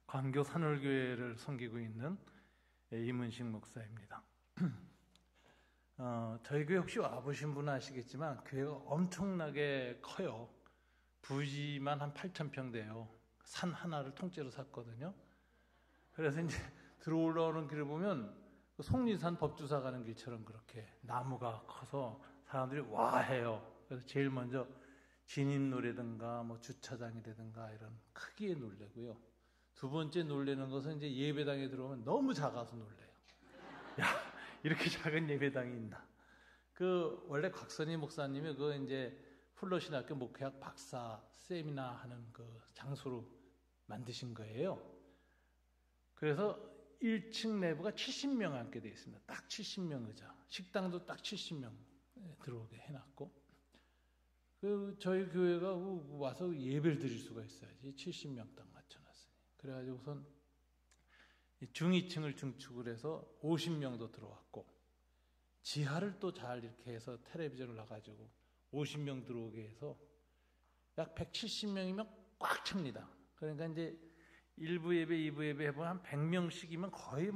광교 산울교회를 섬기고 있는 이문식 목사입니다. 저희 교회 혹시 와보신 분은 아시겠지만 교회가 엄청나게 커요. 부지만 한 8,000평 돼요. 산 하나를 통째로 샀거든요. 그래서 이제 들어올라오는 길을 보면 속리산 법주사 가는 길처럼 그렇게 나무가 커서 사람들이 와 해요. 그래서 제일 먼저 진입로라든가 뭐 주차장이라든가 이런 크기에 놀래고요. 두 번째 놀래는 것은 이제 예배당에 들어오면 너무 작아서 놀래요. 야, 이렇게 작은 예배당이 있나. 원래 곽선희 목사님이 이제 풀러신학교 목회학 박사 세미나 하는 장소로 만드신 거예요. 그래서 1층 내부가 70명 앉게 되어 있습니다. 딱 70명 의자. 식당도 딱 70명 들어오게 해놨고. 저희 교회가 와서 예배를 드릴 수가 있어야지. 70명 딱 맞춰놨으니. 그래가지고 우선 중위층을 중축을 해서 50명도 들어왔고, 지하를 또 잘 이렇게 해서 텔레비전을 놔가지고 50명 들어오게 해서 약 170명이면 꽉 찹니다. 그러니까 이제 1부 예배, 2부 예배 해보면 한 100명씩이면 거의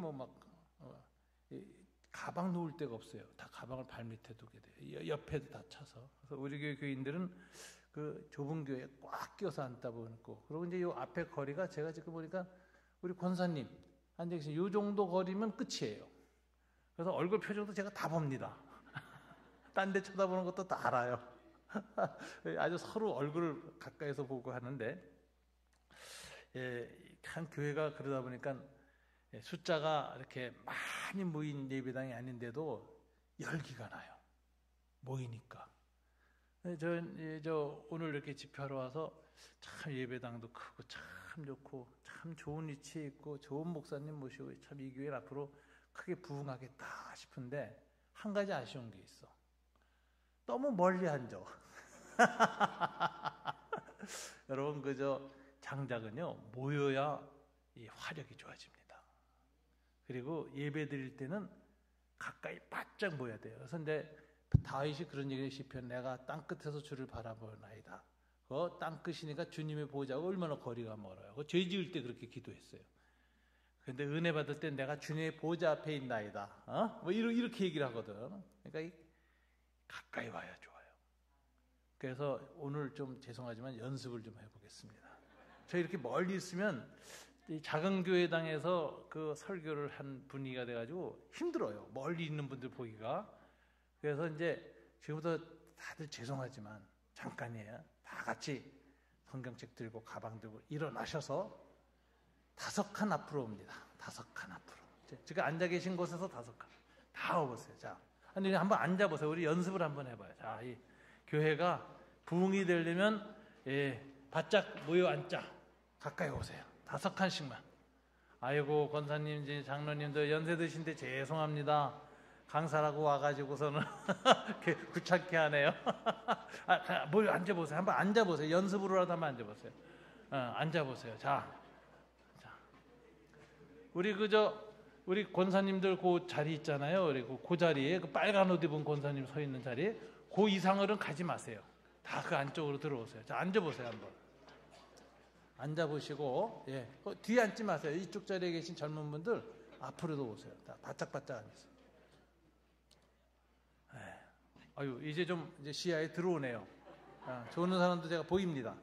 가방 놓을 데가 없어요. 다 가방을 발밑에 두게 돼요. 옆에도 다 차서. 그래서 우리 교회 교인들은 좁은 교회에 꽉 껴서 앉다 보고, 그리고 이제 요 앞에 거리가 제가 지금 보니까 우리 권사님 앉아 계신 요 정도 거리면 끝이에요. 그래서 얼굴 표정도 제가 다 봅니다. 딴 데 쳐다보는 것도 다 알아요. 아주 서로 얼굴을 가까이서 보고 하는데, 한 교회가 그러다 보니까 숫자가 이렇게 많이 모인 예배당이 아닌데도 열기가 나요. 모이니까. 저 오늘 이렇게 집회하러 와서 참 예배당도 크고 참 좋고 참 좋은 위치에 있고 좋은 목사님 모시고 참 이 교회를 앞으로 크게 부흥하겠다 싶은데 한 가지 아쉬운 게 있어. 너무 멀리 앉아. 여러분 장작은요 모여야 이 화력이 좋아집니다. 그리고 예배 드릴 때는 가까이 바짝 모여야 돼요. 그래서 이제 다윗이 그런 얘기를 시편, 내가 땅끝에서 주를 바라보나이다. 땅끝이니까 주님의 보좌가 얼마나 거리가 멀어요. 죄 지을 때 그렇게 기도했어요. 근데 은혜 받을 때 내가 주님의 보좌 앞에 있나이다. 이렇게 얘기를 하거든. 그러니까 가까이 와야 좋아요. 그래서 오늘 좀 죄송하지만 연습을 좀 해보겠습니다. 저 이렇게 멀리 있으면 이 작은 교회당에서 설교를 한 분위기가 돼가지고 힘들어요. 멀리 있는 분들 보기가. 그래서 이제 지금부터 다들 죄송하지만 잠깐이에요. 다 같이 성경책 들고 가방 들고 일어나셔서 5칸 앞으로 옵니다. 5칸 앞으로. 지금 앉아 계신 곳에서 5칸. 다 와보세요. 자, 아니 한번 앉아보세요. 우리 연습을 한번 해봐요. 자, 이 교회가 부흥이 되려면 바짝 모여 앉자. 가까이 오세요. 5칸씩만. 아이고 권사님, 장로님도 연세 드신데 죄송합니다. 강사라고 와가지고서는 귀찮게 하네요. 앉아보세요. 한번 앉아보세요. 연습으로라도 한번 앉아보세요. 앉아보세요. 자, 우리 권사님들 그 자리 있잖아요. 그리고 그 자리에 빨간 옷 입은 권사님 서 있는 자리에 그 이상으로는 가지 마세요. 다 그 안쪽으로 들어오세요. 자, 앉아보세요. 한번. 앉아보시고, 뒤에 앉지 마세요. 이쪽 자리에 계신 젊은 분들 앞으로도 오세요. 다 바짝바짝 앉으세요. 아유, 이제 시야에 들어오네요. 좋은 사람도 제가 보입니다.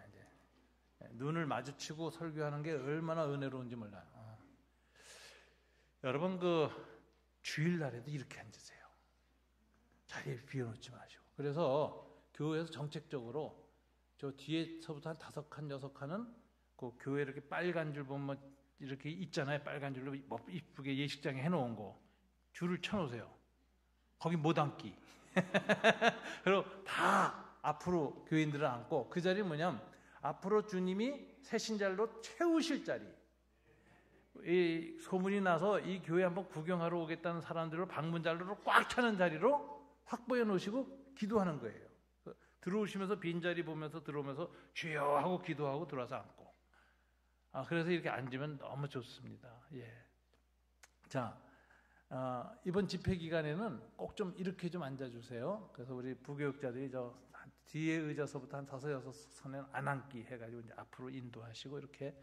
이제 눈을 마주치고 설교하는 게 얼마나 은혜로운지 몰라요. 여러분 주일날에도 이렇게 앉으세요. 자리에 비워놓지 마시고. 그래서 교회에서 정책적으로 저 뒤에서부터 한 5칸, 6칸은 그 교회 이렇게 빨간 줄 보면 이렇게 있잖아요. 빨간 줄로 이쁘게 예식장에 해놓은 거. 줄을 쳐놓으세요. 거기 못 앉기. 그리고 다 앞으로 교인들을 앉고, 그 자리는 뭐냐면 앞으로 주님이 새신자로 채우실 자리. 이 소문이 나서 이 교회 한번 구경하러 오겠다는 사람들을 방문자로 꽉 차는 자리로 확보해 놓으시고 기도하는 거예요. 들어오시면서 빈자리 보면서 들어오면서 주여 하고 기도하고 들어와서 앉고. 그래서 이렇게 앉으면 너무 좋습니다. 자, 이번 집회 기간에는 꼭 좀 이렇게 좀 앉아주세요. 그래서 우리 부교육자들이 저 뒤에 의자서부터 한 5, 6선에는 안 앉기 해가지고 이제 앞으로 인도하시고 이렇게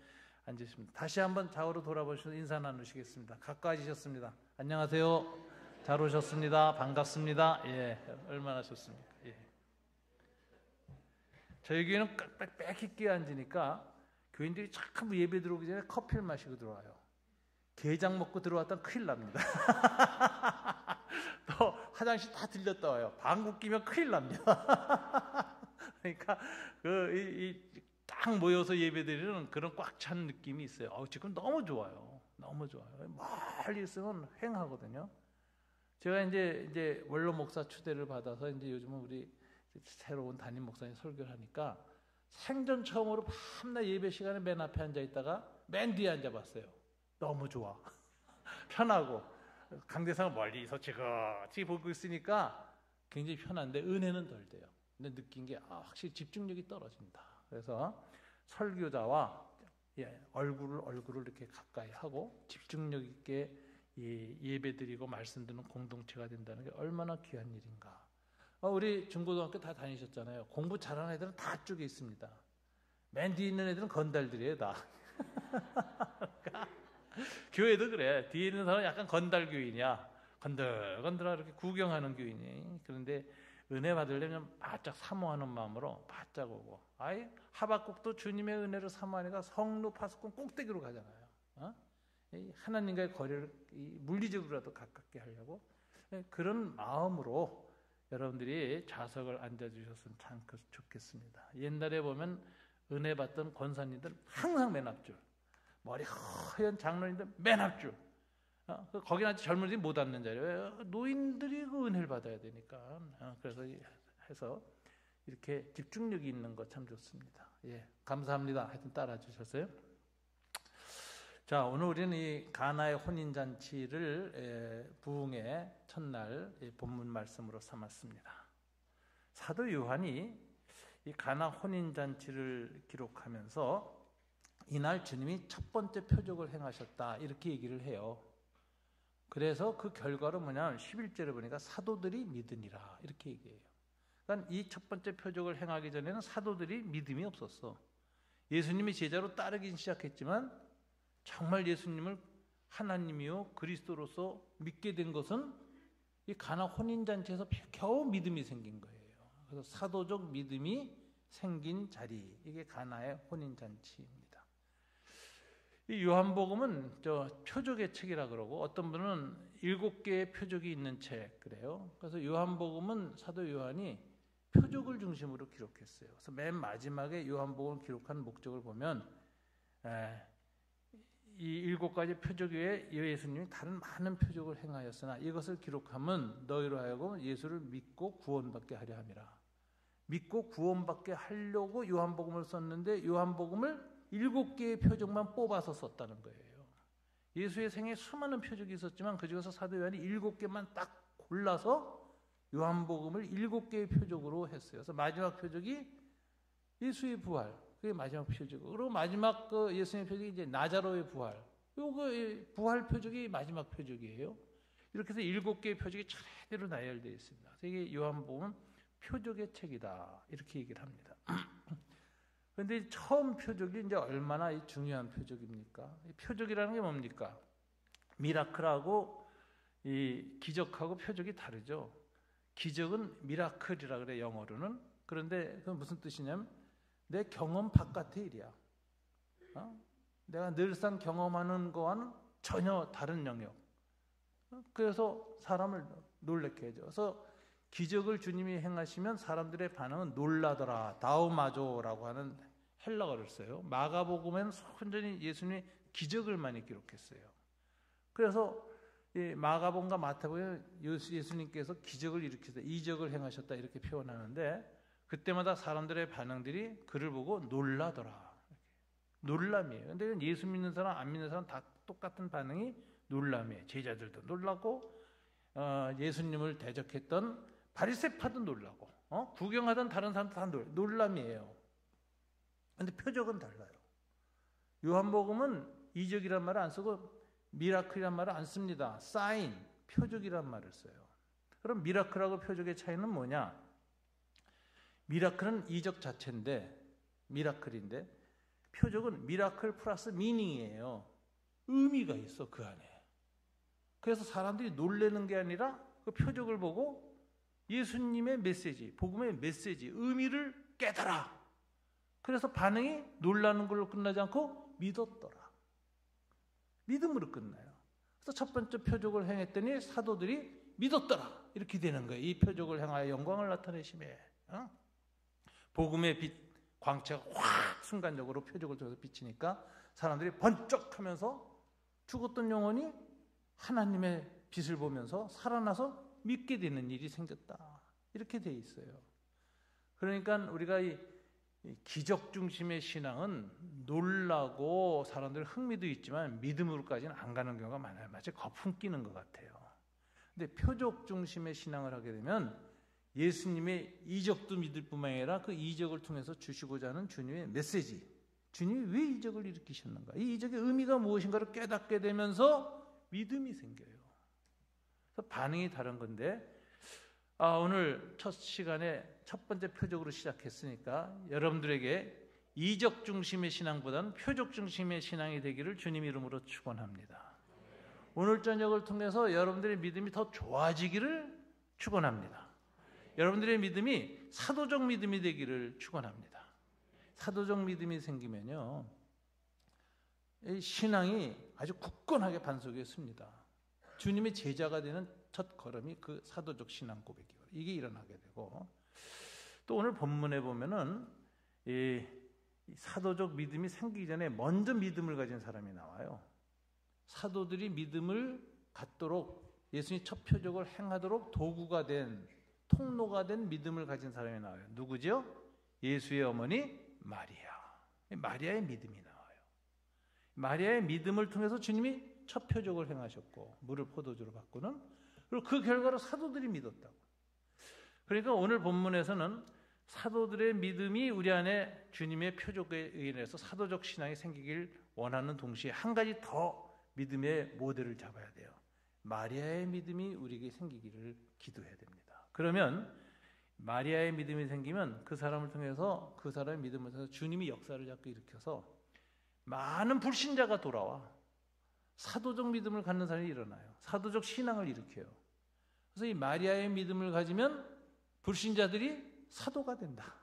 앉으십니다. 다시 한번 좌우로 돌아보시고 인사 나누시겠습니다. 가까워지셨습니다. 안녕하세요. 잘 오셨습니다. 반갑습니다. 예, 얼마나 좋습니까? 예. 저희 교회는 빽빽 있게 앉으니까 교인들이 참 예배 들어오기 전에 커피를 마시고 들어와요. 게장 먹고 들어왔다면 큰일 납니다. 또 화장실 다 들렸다 와요. 방구 끼면 큰일 납니다. 그러니까 딱 모여서 예배드리는 그런 꽉 찬 느낌이 있어요. 지금 너무 좋아요. 너무 좋아요. 멀리 있으면 횡하거든요. 제가 이제 원로 목사 추대를 받아서 이제 요즘은 우리 새로운 담임 목사님 설교를 하니까 생전 처음으로 밤낮 예배 시간에 맨 앞에 앉아 있다가 맨 뒤에 앉아봤어요. 너무 좋아. 편하고 강대상을 멀리서 지그지 보고 있으니까 굉장히 편한데 은혜는 덜 돼요. 근데 느낀 게 확실히 집중력이 떨어진다. 그래서 설교자와 얼굴을 이렇게 가까이 하고 집중력 있게 예배드리고 말씀 듣는 공동체가 된다는 게 얼마나 귀한 일인가. 우리 중고등학교 다 다니셨잖아요. 공부 잘하는 애들은 다 쪽에 있습니다. 맨 뒤에 있는 애들은 건달들이에요, 다. 그러니까 교회도 그래. 뒤에 있는 사람은 약간 건달 교인이야. 건들건들하게 이렇게 구경하는 교인이. 그런데 은혜 받으려면 바짝 사모하는 마음으로 바짝 오고. 하박국도 주님의 은혜를 사모하니까 성루 파수꾼 꼭대기로 가잖아요. 하나님과의 거리를 물리적으로라도 가깝게 하려고 그런 마음으로 여러분들이 좌석을 앉아주셨으면 참 좋겠습니다. 옛날에 보면 은혜 받던 권사님들 항상 맨 앞줄, 머리 허연 장로님들 맨 앞줄. 거기는 아직 젊은이들이 못 앉는 자리예요. 노인들이 그 은혜를 받아야 되니까. 그래서 해서 이렇게 집중력이 있는 거 참 좋습니다. 예, 감사합니다. 하여튼 따라 주셨어요. 자, 오늘 우리는 이 가나의 혼인잔치를 부흥의 첫날 본문 말씀으로 삼았습니다. 사도 요한이 이 가나 혼인잔치를 기록하면서 이날 주님이 첫 번째 표적을 행하셨다 이렇게 얘기를 해요. 그래서 그 결과로 뭐냐면 11절에 보니까 사도들이 믿으니라 이렇게 얘기해요. 그러니까 이 첫 번째 표적을 행하기 전에는 사도들이 믿음이 없었어. 예수님이 제자로 따르긴 시작했지만 정말 예수님을 하나님이요 그리스도로서 믿게 된 것은 이 가나 혼인잔치에서 겨우 믿음이 생긴 거예요. 그래서 사도적 믿음이 생긴 자리, 이게 가나의 혼인잔치입니다. 이 요한복음은 표적의 책이라 그러고 어떤 분은 7개의 표적이 있는 책 그래요. 그래서 요한복음은 사도 요한이 표적을 중심으로 기록했어요. 그래서 맨 마지막에 요한복음을 기록한 목적을 보면 이 7가지 표적 외에 예수님이 다른 많은 표적을 행하였으나 이것을 기록하면 너희로 하여금 예수를 믿고 구원받게 하려 함이라. 믿고 구원받게 하려고 요한복음을 썼는데 요한복음을 7개의 표적만 뽑아서 썼다는 거예요. 예수의 생에 수많은 표적이 있었지만 그중에서 사도 요한이 7개만 딱 골라서 요한복음을 7개의 표적으로 했어요. 그래서 마지막 표적이 예수의 부활. 그게 마지막 표적이고, 그리고 마지막 예수님의 표적이 이제 나자로의 부활. 요거 부활 표적이 마지막 표적이에요. 이렇게 해서 7개의 표적이 차례대로 나열되어 있습니다. 그래서 이게 요한복음은 표적의 책이다 이렇게 얘기를 합니다. 그런데 처음 표적이 이제 얼마나 중요한 표적입니까? 이 표적이라는 게 뭡니까? 미라클하고 이 기적하고 표적이 다르죠. 기적은 미라클이라 그래 영어로는. 그런데 그건 무슨 뜻이냐면 내 경험 바깥의 일이야. 내가 늘상 경험하는 거와는 전혀 다른 영역. 그래서 사람을 놀랍게 해줘. 그래서 기적을 주님이 행하시면 사람들의 반응은 놀라더라. 다우마조라고 하는 헬라어를 써요. 마가복음에는 순전히 예수님이 기적을 많이 기록했어요. 그래서 이 마가복음과 마태복음에 예수님께서 기적을 일으키셨다, 이적을 행하셨다 이렇게 표현하는데 그때마다 사람들의 반응들이 그를 보고 놀라더라. 놀람이에요. 근데 예수 믿는 사람, 안 믿는 사람 다 똑같은 반응이 놀람이에요. 제자들도 놀라고 예수님을 대적했던 바리새파도 놀라고 구경하던 다른 사람도 다 놀람이에요. 근데 표적은 달라요. 요한복음은 이적이란 말을 안 쓰고 미라클이란 말을 안 씁니다. 사인, 표적이란 말을 써요. 그럼 미라클하고 표적의 차이는 뭐냐? 미라클은 이적 자체인데, 미라클인데 표적은 미라클 플러스 미닝이에요. 의미가 있어 그 안에. 그래서 사람들이 놀라는 게 아니라 그 표적을 보고 예수님의 메시지, 복음의 메시지, 의미를 깨달아. 그래서 반응이 놀라는 걸로 끝나지 않고 믿었더라. 믿음으로 끝나요. 그래서 첫 번째 표적을 행했더니 사도들이 믿었더라. 이렇게 되는 거예요. 이 표적을 행하여 영광을 나타내심에. 복음의 빛, 광채가 확 순간적으로 표적을 통해서 비치니까 사람들이 번쩍하면서 죽었던 영혼이 하나님의 빛을 보면서 살아나서 믿게 되는 일이 생겼다. 이렇게 돼 있어요. 그러니까 우리가 이 기적 중심의 신앙은 놀라고 사람들 흥미도 있지만 믿음으로까지는 안 가는 경우가 많아요. 마치 거품 끼는 것 같아요. 근데 표적 중심의 신앙을 하게 되면 예수님의 이적도 믿을 뿐만 아니라 그 이적을 통해서 주시고자 하는 주님의 메시지, 주님이 왜 이적을 일으키셨는가, 이 이적의 의미가 무엇인가를 깨닫게 되면서 믿음이 생겨요. 그래서 반응이 다른 건데, 오늘 첫 시간에 첫 번째 표적으로 시작했으니까 여러분들에게 이적 중심의 신앙보다는 표적 중심의 신앙이 되기를 주님 이름으로 축원합니다. 오늘 저녁을 통해서 여러분들의 믿음이 더 좋아지기를 축원합니다. 여러분들의 믿음이 사도적 믿음이 되기를 축원합니다. 사도적 믿음이 생기면요, 신앙이 아주 굳건하게 반석에 습니다. 주님의 제자가 되는 첫 걸음이 그 사도적 신앙 고백이에요. 이게 일어나게 되고, 또 오늘 본문에 보면은 이 사도적 믿음이 생기기 전에 먼저 믿음을 가진 사람이 나와요. 사도들이 믿음을 갖도록, 예수님이 첫 표적을 행하도록 도구가 된, 통로가 된 믿음을 가진 사람이 나와요. 누구죠? 예수의 어머니 마리아. 마리아의 믿음이 나와요. 마리아의 믿음을 통해서 주님이 첫 표적을 행하셨고, 물을 포도주로 바꾸는, 그리고 그 결과로 사도들이 믿었다고. 그러니까 오늘 본문에서는 사도들의 믿음이 우리 안에 주님의 표적에 의해서 사도적 신앙이 생기길 원하는 동시에 한 가지 더 믿음의 모델을 잡아야 돼요. 마리아의 믿음이 우리에게 생기기를 기도해야 됩니다. 그러면 마리아의 믿음이 생기면 그 사람을 통해서, 그 사람의 믿음을 통해서 주님이 역사를 자꾸 일으켜서 많은 불신자가 돌아와 사도적 믿음을 갖는 사람이 일어나요. 사도적 신앙을 일으켜요. 그래서 이 마리아의 믿음을 가지면 불신자들이 사도가 된다.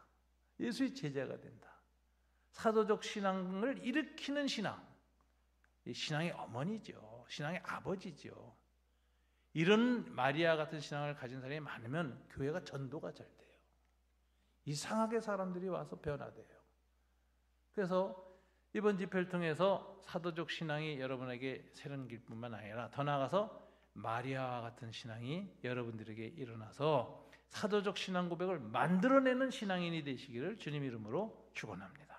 예수의 제자가 된다. 사도적 신앙을 일으키는 신앙. 이 신앙의 어머니죠. 신앙의 아버지죠. 이런 마리아 같은 신앙을 가진 사람이 많으면 교회가 전도가 잘 돼요. 이상하게 사람들이 와서 변화돼요. 그래서 이번 집회를 통해서 사도적 신앙이 여러분에게 새로운 길뿐만 아니라 더 나아가서 마리아와 같은 신앙이 여러분들에게 일어나서 사도적 신앙 고백을 만들어내는 신앙인이 되시기를 주님 이름으로 축원합니다.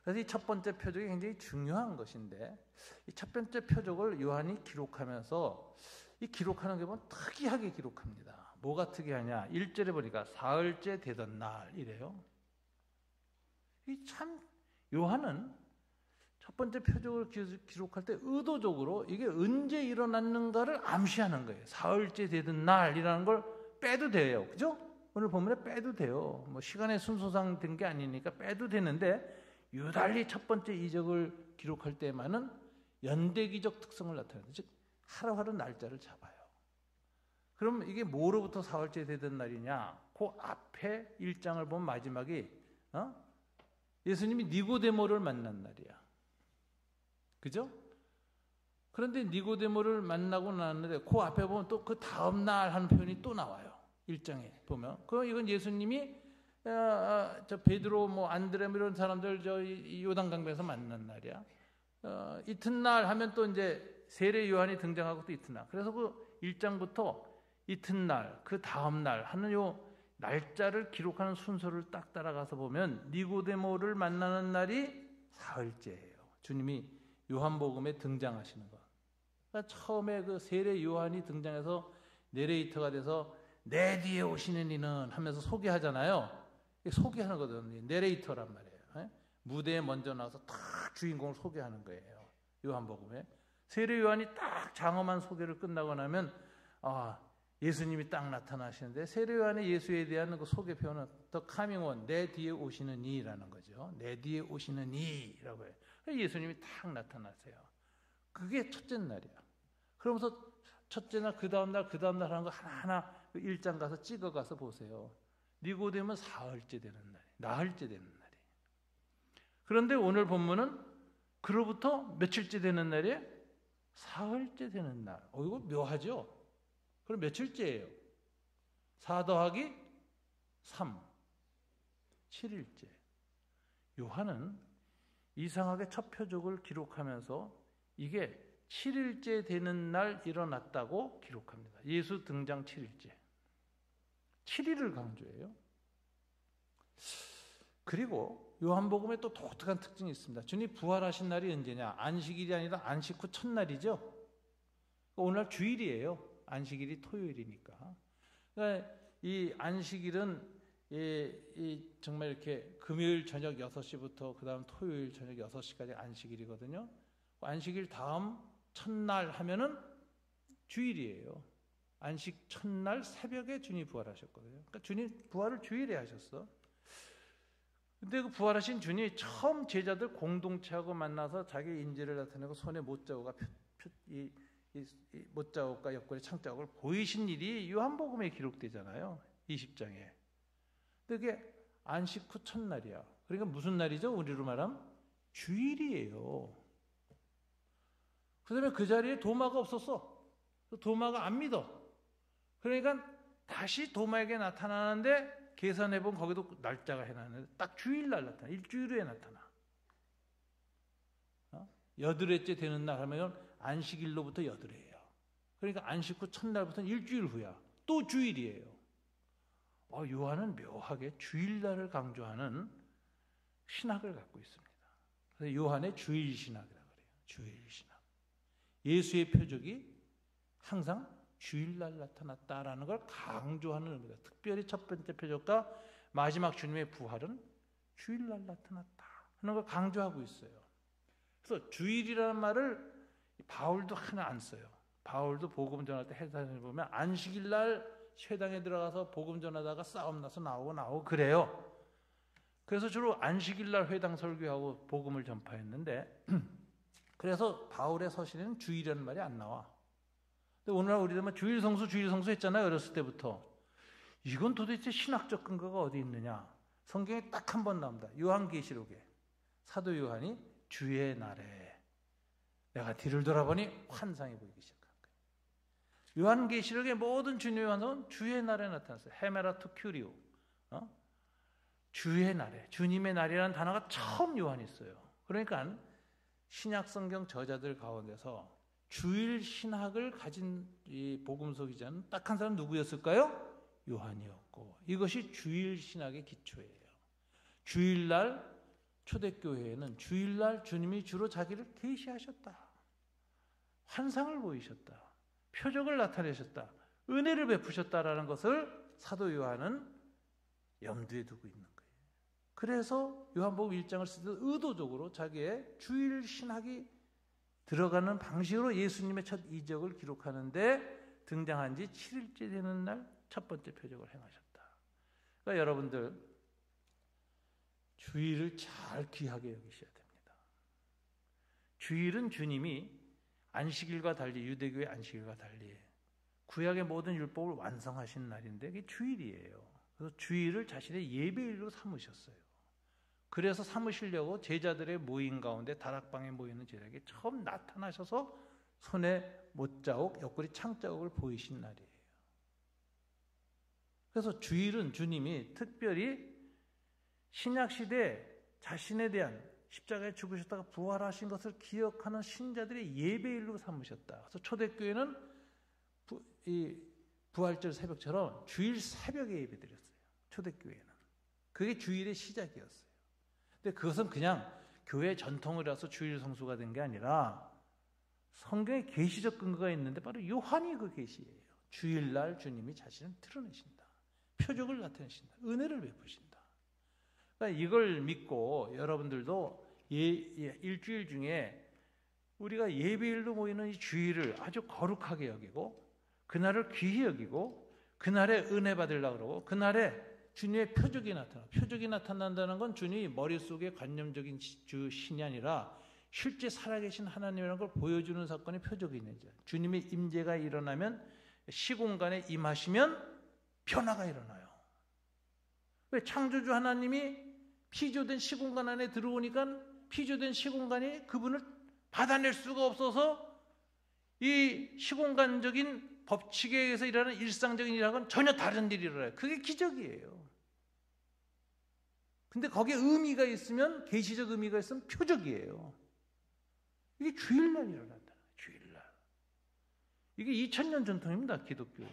그래서 이 첫 번째 표적이 굉장히 중요한 것인데, 이 첫 번째 표적을 요한이 기록하면서 이 기록하는 게 보면 특이하게 기록합니다. 뭐가 특이하냐? 1절에 보니까 사흘째 되던 날이래요. 이 참 요한은 첫 번째 표적을 기록할 때 의도적으로 이게 언제 일어났는가를 암시하는 거예요. 사흘째 되던 날이라는 걸 빼도 돼요. 그죠? 오늘 본문에 빼도 돼요. 뭐 시간의 순서상 된 게 아니니까 빼도 되는데, 유달리 첫 번째 이적을 기록할 때만은 연대기적 특성을 나타내는, 즉 하루하루 날짜를 잡아요. 그럼 이게 뭐로부터 사흘째 되던 날이냐? 그 앞에 1장을 보면 마지막이 예수님이 니고데모를 만난 날이야. 그죠? 그런데 니고데모를 만나고 나왔는데 그 앞에 보면 또 그 다음 날 하는 표현이 또 나와요. 1장에 보면. 그럼 이건 예수님이 저 베드로, 뭐 안드레 이런 사람들 저 요단강변에서 만난 날이야. 이튿날 하면 또 이제 세례 요한이 등장하고 또 이튿날. 그래서 그 1장부터 이튿날, 그 다음 날 하는 요 날짜를 기록하는 순서를 딱 따라가서 보면 니고데모를 만나는 날이 사흘째예요. 주님이 요한복음에 등장하시는 거. 그러니까 처음에 그 세례 요한이 등장해서 내레이터가 돼서 내 뒤에 오시는 이는 하면서 소개하잖아요. 소개하는 거거든요. 내레이터란 말이에요. 무대에 먼저 나와서 딱 주인공을 소개하는 거예요. 요한복음에. 세례 요한이 딱 장엄한 소개를 끝나고 나면 예수님이 딱 나타나시는데 세례 요한의 예수에 대한 그 소개 표현은 더 coming one, 내 뒤에 오시는 이라는 거죠. 내 뒤에 오시는 이라고 해요. 예수님이 딱 나타나세요. 그게 첫째 날이야. 그러면서 첫째 날, 그 다음 날 하는 거 하나하나 1장 가서 찍어가서 보세요. 니고데모는 사흘째 되는 날이, 나흘째 되는 날이. 그런데 오늘 본문은 그로부터 며칠째 되는 날이에요? 사흘째 되는 날. 이거 묘하죠? 그럼 며칠째예요? 4 더하기 3, 7일째. 요한은 이상하게 첫 표적을 기록하면서 이게 7일째 되는 날 일어났다고 기록합니다. 예수 등장 7일째. 7일을 강조해요. 그리고 요한복음에 또 독특한 특징이 있습니다. 주님 부활하신 날이 언제냐? 안식일이 아니라 안식 후 첫날이죠. 오늘 주일이에요. 안식일이 토요일이니까. 그러니까 이 안식일은 정말 이렇게 금요일 저녁 6시부터 그 다음 토요일 저녁 6시까지 안식일이거든요. 안식일 다음 첫날 하면은 주일이에요. 안식 첫날 새벽에 주님 부활하셨거든요. 그러니까 주님 부활을 주일에 하셨어. 근데 그 부활하신 주님이 처음 제자들 공동체하고 만나서 자기 인지를 나타내고 손에 못자국과 못자국과 옆구리 창자국을 보이신 일이 요한복음에 기록되잖아요. 20장에. 근데 그게 안식 후 첫날이야. 그러니까 무슨 날이죠? 우리로 말하면 주일이에요. 그 다음에 그 자리에 도마가 없었어. 도마가 안 믿어. 그러니까 다시 도마에게 나타나는데 계산해보면 거기도 날짜가 해놨는데 딱 주일날 나타나. 일주일 후에 나타나. 여드레째 되는 날 하면 안식일로부터 여드레예요. 그러니까 안식 후 첫날부터는 일주일 후야. 또 주일이에요. 요한은 묘하게 주일날을 강조하는 신학을 갖고 있습니다. 그래서 요한의 주일신학이라고 그래요. 주일신학. 예수의 표적이 항상 주일날 나타났다라는 걸 강조하는 의미다. 특별히 첫 번째 표적과 마지막 주님의 부활은 주일날 나타났다 하는 걸 강조하고 있어요. 그래서 주일이라는 말을 바울도 하나 안 써요. 바울도 복음 전할 때 해설을 보면 안식일날 회당에 들어가서 복음 전하다가 싸움 나서 나오고 그래요. 그래서 주로 안식일날 회당 설교하고 복음을 전파했는데 그래서 바울의 서신에는 주일이라는 말이 안 나와. 근데 오늘날 우리들은 주일 성수 했잖아요. 어렸을 때부터. 이건 도대체 신학적 근거가 어디 있느냐? 성경에 딱 한 번 나옵니다. 요한계시록에 사도 요한이 주의 날에 내가 뒤를 돌아보니 환상이 보이기 시작한 거예요. 요한계시록의 모든 주님의 환상은 주의 날에 나타났어요. 헤메라투 큐리오. 주의 날에, 주님의 날이라는 단어가 처음 요한이 써요. 그러니까 신약 성경 저자들 가운데서 주일 신학을 가진 이 복음서 기자는 딱 한 사람 누구였을까요? 요한이었고, 이것이 주일 신학의 기초예요. 주일날 초대교회에는 주일날 주님이 주로 자기를 계시하셨다. 환상을 보이셨다. 표적을 나타내셨다. 은혜를 베푸셨다라는 것을 사도 요한은 염두에 두고 있는 거예요. 그래서 요한복음 1장을 쓸 때 의도적으로 자기의 주일 신학이 들어가는 방식으로 예수님의 첫 이적을 기록하는데 등장한 지 7일째 되는 날 첫 번째 표적을 행하셨다. 그러니까 여러분들 주일을 잘 귀하게 여기셔야 됩니다. 주일은 주님이 안식일과 달리, 유대교의 안식일과 달리 구약의 모든 율법을 완성하신 날인데 그게 주일이에요. 그래서 주일을 자신의 예배일로 삼으셨어요. 그래서 삼으시려고 제자들의 모임 가운데 다락방에 모이는 제자에게 처음 나타나셔서 손에 못자국, 옆구리 창자국을 보이신 날이에요. 그래서 주일은 주님이 특별히 신약시대 자신에 대한 십자가에 죽으셨다가 부활하신 것을 기억하는 신자들의 예배일로 삼으셨다. 그래서 초대교회는 부활절 새벽처럼 주일 새벽에 예배드렸어요. 초대교회는. 그게 주일의 시작이었어요. 근데 그것은 그냥 교회 전통이라서 주일 성수가 된 게 아니라 성경에 계시적 근거가 있는데 바로 요한이 그 계시예요. 주일날 주님이 자신을 드러내신다. 표적을 나타내신다. 은혜를 베푸신다. 그러니까 이걸 믿고 여러분들도 일주일 중에 우리가 예배일로 모이는 이 주일을 아주 거룩하게 여기고 그날을 귀히 여기고 그날에 은혜 받으려고 그러고 그날에 주님의 표적이 나타나. 표적이 나타난다는 건 주님이 머릿속에 관념적인 신이 아니라 실제 살아계신 하나님이라는 걸 보여주는 사건이 표적이 있는 거죠. 주님의 임재가 일어나면 시공간에 임하시면 변화가 일어나요. 왜? 창조주 하나님이 피조된 시공간 안에 들어오니까 피조된 시공간이 그분을 받아낼 수가 없어서 이 시공간적인 법칙에 의해서 일어나는 일상적인 일하고는 전혀 다른 일이 일어나요. 그게 기적이에요. 근데 거기에 의미가 있으면, 계시적 의미가 있으면 표적이에요. 이게 주일날 일어난다. 주일날. 이게 2000년 전통입니다. 기독교에.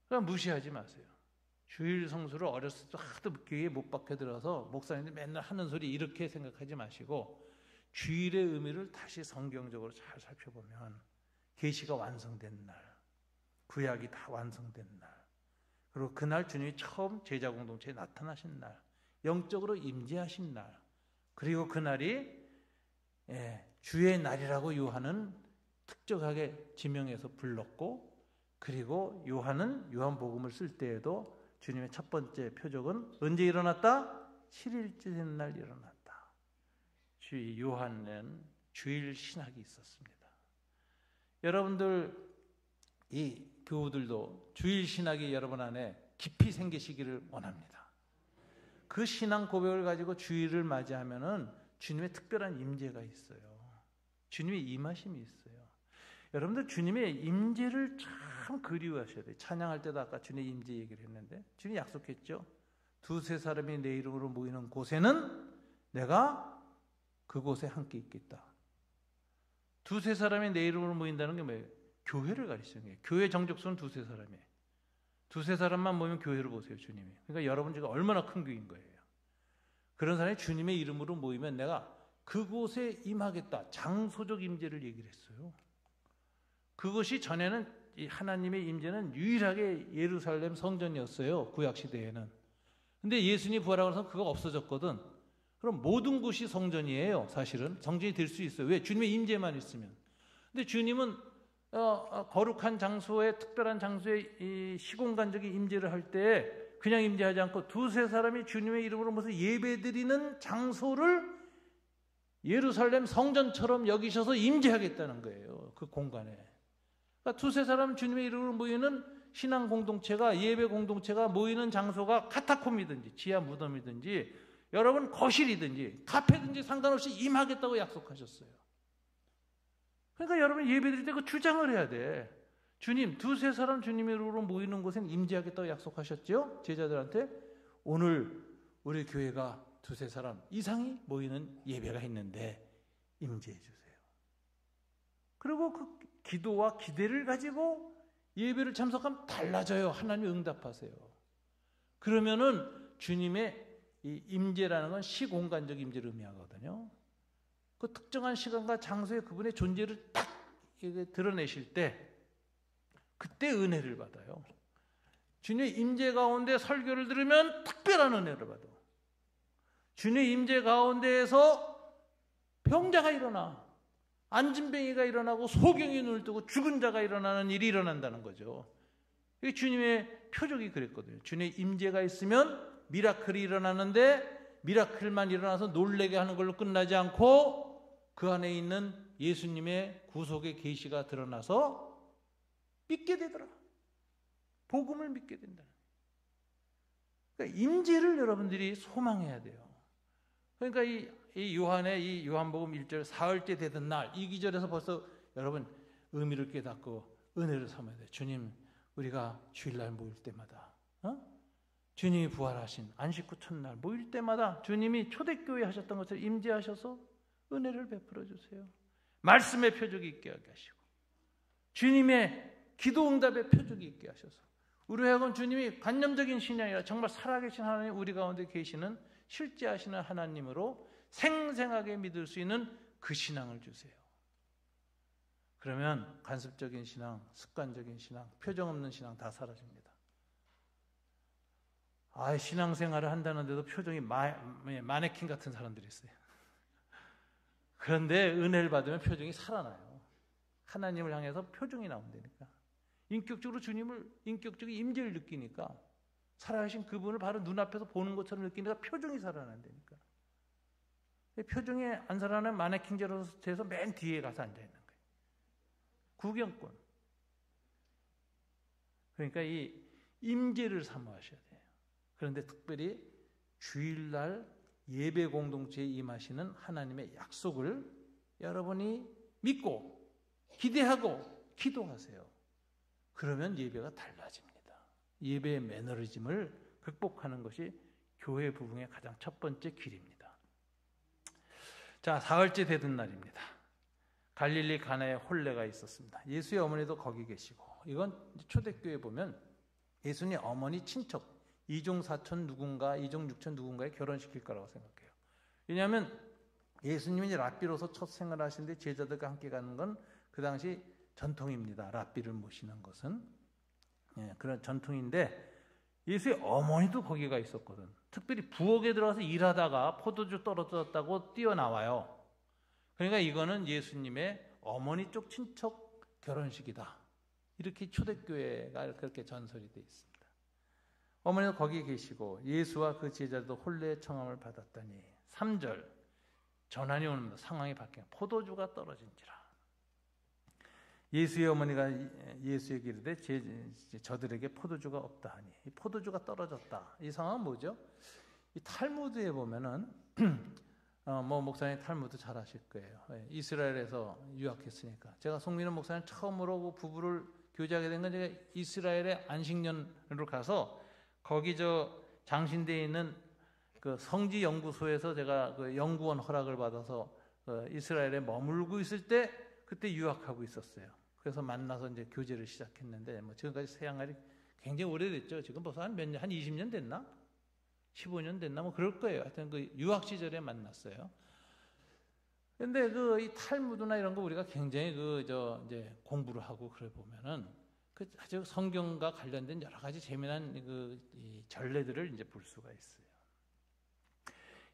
그러니까 무시하지 마세요. 주일 성수를 어렸을 때 하도 교회에 못 박혀 들어서 목사님들 맨날 하는 소리 이렇게 생각하지 마시고 주일의 의미를 다시 성경적으로 잘 살펴보면 계시가 완성된 날, 구약이 다 완성된 날, 그리고 그날 주님이 처음 제자 공동체에 나타나신 날, 영적으로 임재하신 날, 그리고 그날이 주의 날이라고 요한은 특정하게 지명해서 불렀고, 그리고 요한은 요한복음을 쓸 때에도 주님의 첫 번째 표적은 언제 일어났다? 7일째 되는 날 일어났다. 요한은 주일 신학이 있었습니다. 여러분들, 이 교우들도 주일 신학이 여러분 안에 깊이 생기시기를 원합니다. 그 신앙 고백을 가지고 주일을 맞이하면은 주님의 특별한 임재가 있어요. 주님의 임하심이 있어요. 여러분들 주님의 임재를 참 그리워하셔야 돼요. 찬양할 때도 아까 주님의 임재 얘기를 했는데 주님이 약속했죠. 두세 사람이 내 이름으로 모이는 곳에는 내가 그곳에 함께 있겠다. 두세 사람이 내 이름으로 모인다는 게 뭐예요? 교회를 가리키는 거예요. 교회 정족수는 두세 사람이에요. 두세 사람만 모이면 교회를 보세요, 주님이. 그러니까 여러분 지금 얼마나 큰 교회인 거예요. 그런 사람이 주님의 이름으로 모이면 내가 그곳에 임하겠다. 장소적 임재를 얘기를 했어요. 그것이 전에는 이 하나님의 임재는 유일하게 예루살렘 성전이었어요. 구약시대에는. 근데 예수님이 부활하고 나서 그거 없어졌거든. 그럼 모든 곳이 성전이에요. 사실은 성전이 될 수 있어요. 왜? 주님의 임재만 있으면. 근데 주님은 거룩한 장소에, 특별한 장소에 이 시공간적인 임재를 할 때 그냥 임재하지 않고 두세 사람이 주님의 이름으로 모여서 예배드리는 장소를 예루살렘 성전처럼 여기셔서 임재하겠다는 거예요. 그 공간에. 그러니까 두세 사람 주님의 이름으로 모이는 신앙 공동체가, 예배 공동체가 모이는 장소가 카타콤이든지 지하 무덤이든지 여러분 거실이든지 카페든지 상관없이 임하겠다고 약속하셨어요. 그러니까 여러분 예배드릴 때 그 주장을 해야 돼. 주님, 두세 사람 주님의 이름으로 모이는 곳엔 임재하겠다고 약속하셨죠? 제자들한테. 오늘 우리 교회가 두세 사람 이상이 모이는 예배가 있는데 임재해 주세요. 그리고 그 기도와 기대를 가지고 예배를 참석하면 달라져요. 하나님 응답하세요. 그러면은 주님의 이 임재라는 건 시공간적 임재를 의미하거든요. 그 특정한 시간과 장소에 그분의 존재를 딱 드러내실 때 그때 은혜를 받아요. 주님의 임재 가운데 설교를 들으면 특별한 은혜를 받아. 주님의 임재 가운데에서 병자가 일어나, 안진뱅이가 일어나고 소경이 눈을 뜨고 죽은 자가 일어나는 일이 일어난다는 거죠. 이게 주님의 표적이 그랬거든요. 주님의 임재가 있으면 미라클이 일어나는데 미라클만 일어나서 놀래게 하는 걸로 끝나지 않고 그 안에 있는 예수님의 구속의 계시가 드러나서 믿게 되더라. 복음을 믿게 된다. 그러니까 임재를 여러분들이 소망해야 돼요. 그러니까 이 요한의 이 요한복음 1절 사흘째 되던 날 이 기절에서 벌써 여러분 의미를 깨닫고 은혜를 삼아야 돼요. 주님, 우리가 주일날 모일 때마다 주님이 부활하신 안식구 첫날 모일 때마다 주님이 초대교회 하셨던 것을 임재하셔서 은혜를 베풀어 주세요. 말씀의 표적이 있게 하게 하시고 주님의 기도 응답의 표적이 있게 하셔서 우리 하여금 주님이 관념적인 신이 아니라 정말 살아계신 하나님, 우리 가운데 계시는 실제 하시는 하나님으로 생생하게 믿을 수 있는 그 신앙을 주세요. 그러면 간섭적인 신앙, 습관적인 신앙, 표정 없는 신앙 다 사라집니다. 신앙생활을 한다는데도 표정이 마네킹 같은 사람들이 있어요. 그런데 은혜를 받으면 표정이 살아나요. 하나님을 향해서 표정이 나온다니까. 인격적으로 주님을, 인격적인 임재를 느끼니까, 살아계신 그분을 바로 눈앞에서 보는 것처럼 느끼니까 표정이 살아난다니까. 표정이 안 살아나는 마네킹제로 돼서 맨 뒤에 가서 앉아있는 거예요. 구경꾼. 그러니까 이 임재를 사모하셔야 돼요. 그런데 특별히 주일날 예배 공동체에 임하시는 하나님의 약속을 여러분이 믿고 기대하고 기도하세요. 그러면 예배가 달라집니다. 예배의 매너리즘을 극복하는 것이 교회 부흥의 가장 첫 번째 길입니다. 자, 사흘째 되던 날입니다. 갈릴리 가나에 혼례가 있었습니다. 예수의 어머니도 거기 계시고, 이건 초대교회 보면 예수님 어머니 친척, 이종 사촌 누군가, 이종 육촌 누군가에 결혼시킬 거라고 생각해요. 왜냐하면 예수님이 랍비로서 첫 생활을 하시는데 제자들과 함께 가는 건 그 당시 전통입니다. 랍비를 모시는 것은. 그런 전통인데 예수의 어머니도 거기가 있었거든. 특별히 부엌에 들어가서 일하다가 포도주 떨어졌다고 뛰어나와요. 그러니까 이거는 예수님의 어머니 쪽 친척 결혼식이다. 이렇게 초대교회가 그렇게 전설이 되어 있습니다. 어머니도 거기 계시고 예수와 그 제자들도 혼례의 청함을 받았더니 3절 전환이 오는 상황이 바뀌어 포도주가 떨어진지라. 예수의 어머니가 예수에게 이르되 저들에게 포도주가 없다 하니, 이 포도주가 떨어졌다. 이 상황은 뭐죠? 이 탈무드에 보면은 목사님 탈무드 잘 아실 거예요. 이스라엘에서 유학했으니까. 제가 송민호 목사님 처음으로 그 부부를 교제하게 된 건 제가 이스라엘의 안식년으로 가서 거기 장신대에 있는 그 성지 연구소에서 제가 그 연구원 허락을 받아서 이스라엘에 머물고 있을 때 그때 유학하고 있었어요. 그래서 만나서 이제 교제를 시작했는데 지금까지 새양날이 굉장히 오래됐죠. 지금 벌써 한 20년 됐나? 15년 됐나? 그럴 거예요. 하여튼 그 유학 시절에 만났어요. 근데 이 탈무드나 이런 거 우리가 굉장히 이제 공부를 하고 그래 보면은 그 아주 성경과 관련된 여러 가지 재미난 이 전례들을 이제 볼 수가 있어요.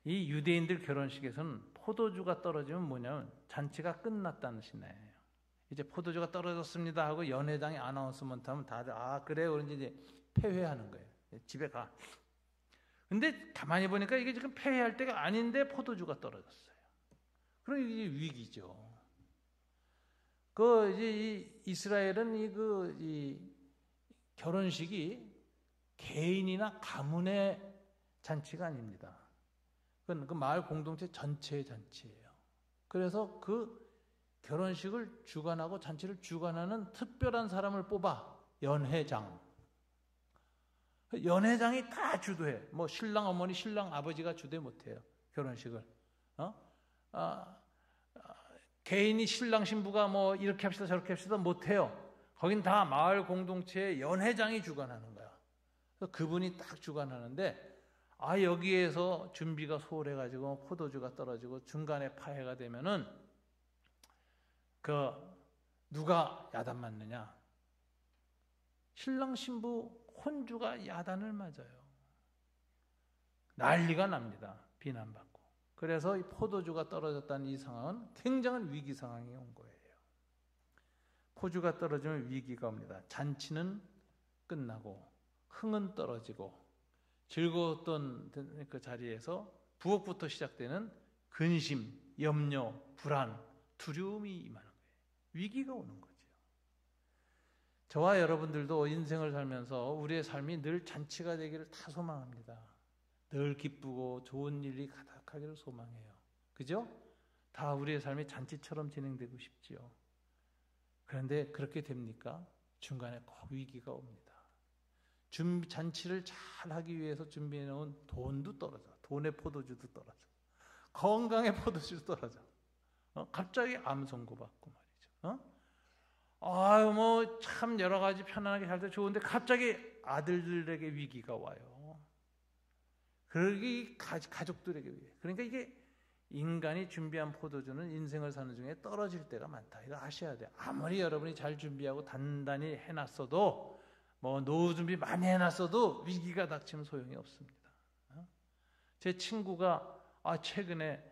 이 유대인들 결혼식에서는 포도주가 떨어지면 뭐냐면 잔치가 끝났다는 신호예요. 이제 포도주가 떨어졌습니다 하고 연회장이 아나운스먼트 하면 다들 그래요. 그런지 이제 폐회하는 거예요. 집에 가. 근데 가만히 보니까 이게 지금 폐회할 때가 아닌데 포도주가 떨어졌어요. 그럼 이게 위기죠. 이제 이스라엘은 이 결혼식이 개인이나 가문의 잔치가 아닙니다. 그건 그 마을 공동체 전체의 잔치예요. 그래서 그 결혼식을 주관하고 잔치를 주관하는 특별한 사람을 뽑아 연회장. 연회장이 다 주도해. 신랑 어머니, 신랑 아버지가 주도해 못해요. 결혼식을. 개인이 신랑 신부가 이렇게 합시다 저렇게 합시다 못해요. 거긴 다 마을 공동체의 연회장이 주관하는 거야. 그래서 그분이 딱 주관하는데 여기에서 준비가 소홀해가지고 포도주가 떨어지고 중간에 파해가 되면은 누가 야단 맞느냐? 신랑 신부 혼주가 야단을 맞아요. 난리가 납니다. 비난받고. 그래서 이 포도주가 떨어졌다는 이 상황은 굉장한 위기 상황이 온 거예요. 포도주가 떨어지면 위기가 옵니다. 잔치는 끝나고 흥은 떨어지고 즐거웠던 그 자리에서 부엌부터 시작되는 근심, 염려, 불안, 두려움이 임하는 거예요. 위기가 오는 거죠. 저와 여러분들도 인생을 살면서 우리의 삶이 늘 잔치가 되기를 다 소망합니다. 늘 기쁘고 좋은 일이 가득하기를 소망해요. 그죠? 다 우리의 삶이 잔치처럼 진행되고 싶지요. 그런데 그렇게 됩니까? 중간에 꼭 위기가 옵니다. 잔치를 잘 하기 위해서 준비해 놓은 돈도 떨어져. 돈의 포도주도 떨어져. 건강의 포도주도 떨어져. 갑자기 암 선고받고 말이죠. 참 여러 가지 편안하게 살 때 좋은데 갑자기 아들들에게 위기가 와요. 그러기 가족들에게 위해. 그러니까 이게 인간이 준비한 포도주는 인생을 사는 중에 떨어질 때가 많다. 이거 아셔야 돼요. 아무리 여러분이 잘 준비하고 단단히 해놨어도 노후 준비 많이 해놨어도 위기가 닥치면 소용이 없습니다. 제 친구가 최근에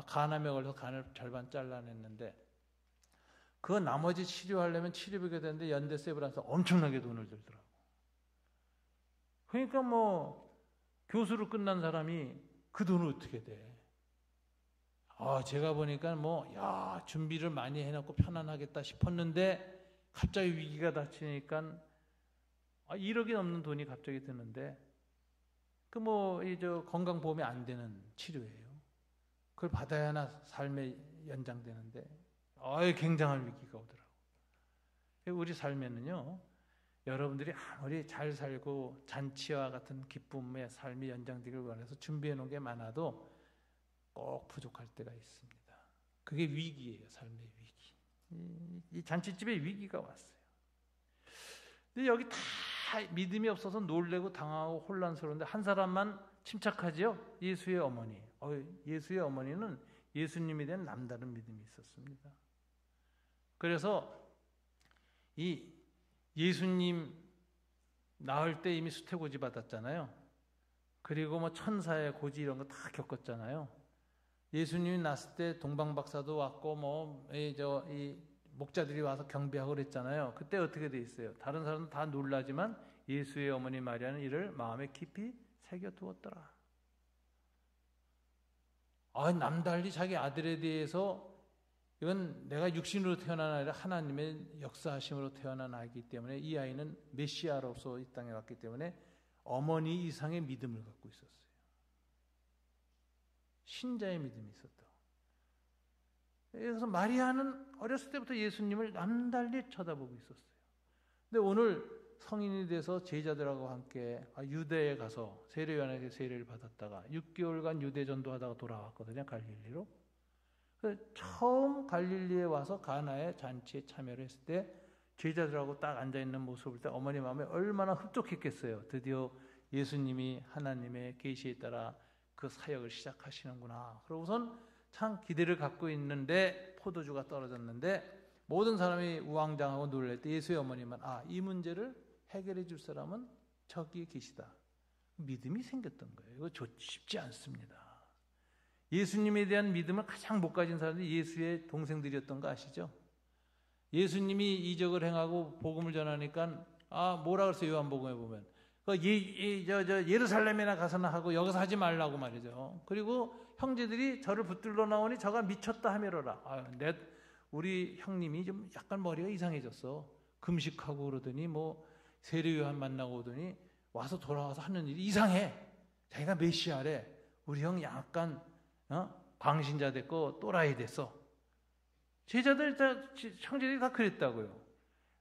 간암에 걸려서 간을 절반 잘라냈는데 그 나머지 치료하려면 치료비가 되는데 연대세브란스 엄청나게 돈을 들더라고. 그러니까 뭐 교수로 끝난 사람이 그 돈을 어떻게 돼? 제가 보니까 준비를 많이 해놓고 편안하겠다 싶었는데 갑자기 위기가 닥치니까 1억이 넘는 돈이 갑자기 드는데 건강보험이 안 되는 치료예요. 그걸 받아야 하나 삶의 연장되는데 굉장한 위기가 오더라고요. 우리 삶에는요, 여러분들이 아무리 잘 살고 잔치와 같은 기쁨의 삶이 연장되길 원해서 준비해 놓은 게 많아도 꼭 부족할 때가 있습니다. 그게 위기예요. 삶의 위기. 이 잔치집에 위기가 왔어요. 근데 여기 다 믿음이 없어서 놀래고 당하고 혼란스러운데 한 사람만 침착하지요? 예수의 어머니. 예수의 어머니는 예수님에 대한 남다른 믿음이 있었습니다. 그래서 이 예수님 낳을 때 이미 수태고지 받았잖아요. 그리고 천사의 고지 이런 거 다 겪었잖아요. 예수님이 낳았을 때 동방박사도 왔고 이 목자들이 와서 경배하고 그랬잖아요. 그때 어떻게 돼 있어요? 다른 사람은 다 놀라지만 예수의 어머니 마리아는 이를 마음에 깊이 새겨두었더라. 남달리 자기 아들에 대해서 이건 내가 육신으로 태어난 아이라 하나님의 역사하심으로 태어난 아이기 때문에 이 아이는 메시아로서 이 땅에 왔기 때문에 어머니 이상의 믿음을 갖고 있었어요. 신자의 믿음이 있었다고. 그래서 마리아는 어렸을 때부터 예수님을 남달리 쳐다보고 있었어요. 근데 오늘 성인이 돼서 제자들하고 함께 유대에 가서 세례요한에게 세례를 받았다가 6개월간 유대 전도하다가 돌아왔거든요. 갈릴리로. 처음 갈릴리에 와서 가나의 잔치에 참여를 했을 때 제자들하고 딱 앉아있는 모습을 볼 때 어머니 마음에 얼마나 흡족했겠어요. 드디어 예수님이 하나님의 계시에 따라 그 사역을 시작하시는구나. 그러고선 참 기대를 갖고 있는데 포도주가 떨어졌는데 모든 사람이 우왕장하고 놀랄 때 예수의 어머니만 이 문제를 해결해 줄 사람은 저기에 계시다. 믿음이 생겼던 거예요. 이거 쉽지 않습니다. 예수님에 대한 믿음을 가장 못 가진 사람들이 예수의 동생들이었던 거 아시죠? 예수님이 이적을 행하고 복음을 전하니까 뭐라 그랬어요? 요한복음에 보면 예루살렘이나 가서나 하고 여기서 하지 말라고 말이죠. 그리고 형제들이 저를 붙들러 나오니 저가 미쳤다 하미로라. 우리 형님이 좀 약간 머리가 이상해졌어. 금식하고 그러더니 세례 요한 만나고 오더니 와서 돌아와서 하는 일이 이상해. 자기가 메시아래. 우리 형 약간 광신자 됐고 또라이 됐어. 제자들 형제들이 다 그랬다고요.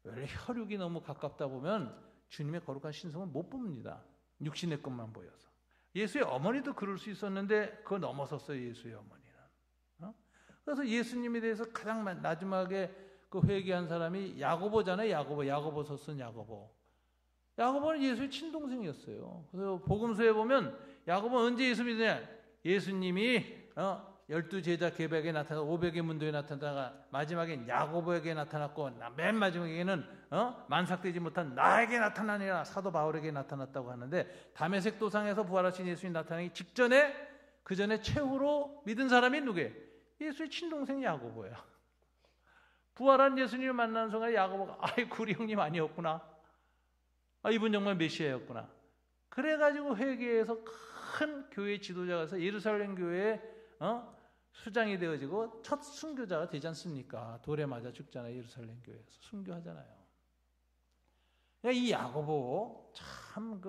원래 혈육이 너무 가깝다 보면 주님의 거룩한 신성을 못 봅니다. 육신의 것만 보여서. 예수의 어머니도 그럴 수 있었는데 그걸 넘어섰어요. 예수의 어머니는. 그래서 예수님에 대해서 가장 마지막에 그 회개한 사람이 야고보잖아요. 야고보서 쓴 야고보. 야고보는 예수의 친동생이었어요. 그래서 복음서에 보면 야고보는 언제 예수 믿느냐? 예수님이 12제자 계백에 나타나서 500의 문도에 나타나다가 마지막엔 야고보에게 나타났고 맨 마지막에는 만삭되지 못한 나에게 나타나니라 사도 바울에게 나타났다고 하는데 다메섹 도상에서 부활하신 예수님 나타나기 직전에 그 전에 최후로 믿은 사람이 누구예요? 예수의 친동생 야고보야. 부활한 예수님을 만나는 순간 야고보가 우리 형님 아니었구나. 이분 정말 메시아였구나. 그래가지고 회개해서 큰 교회 지도자가 돼서 예루살렘 교회에 수장이 되어지고 첫 순교자가 되지 않습니까? 돌에 맞아 죽잖아요. 예루살렘 교회에서 순교하잖아요. 그러니까 이 야고보 참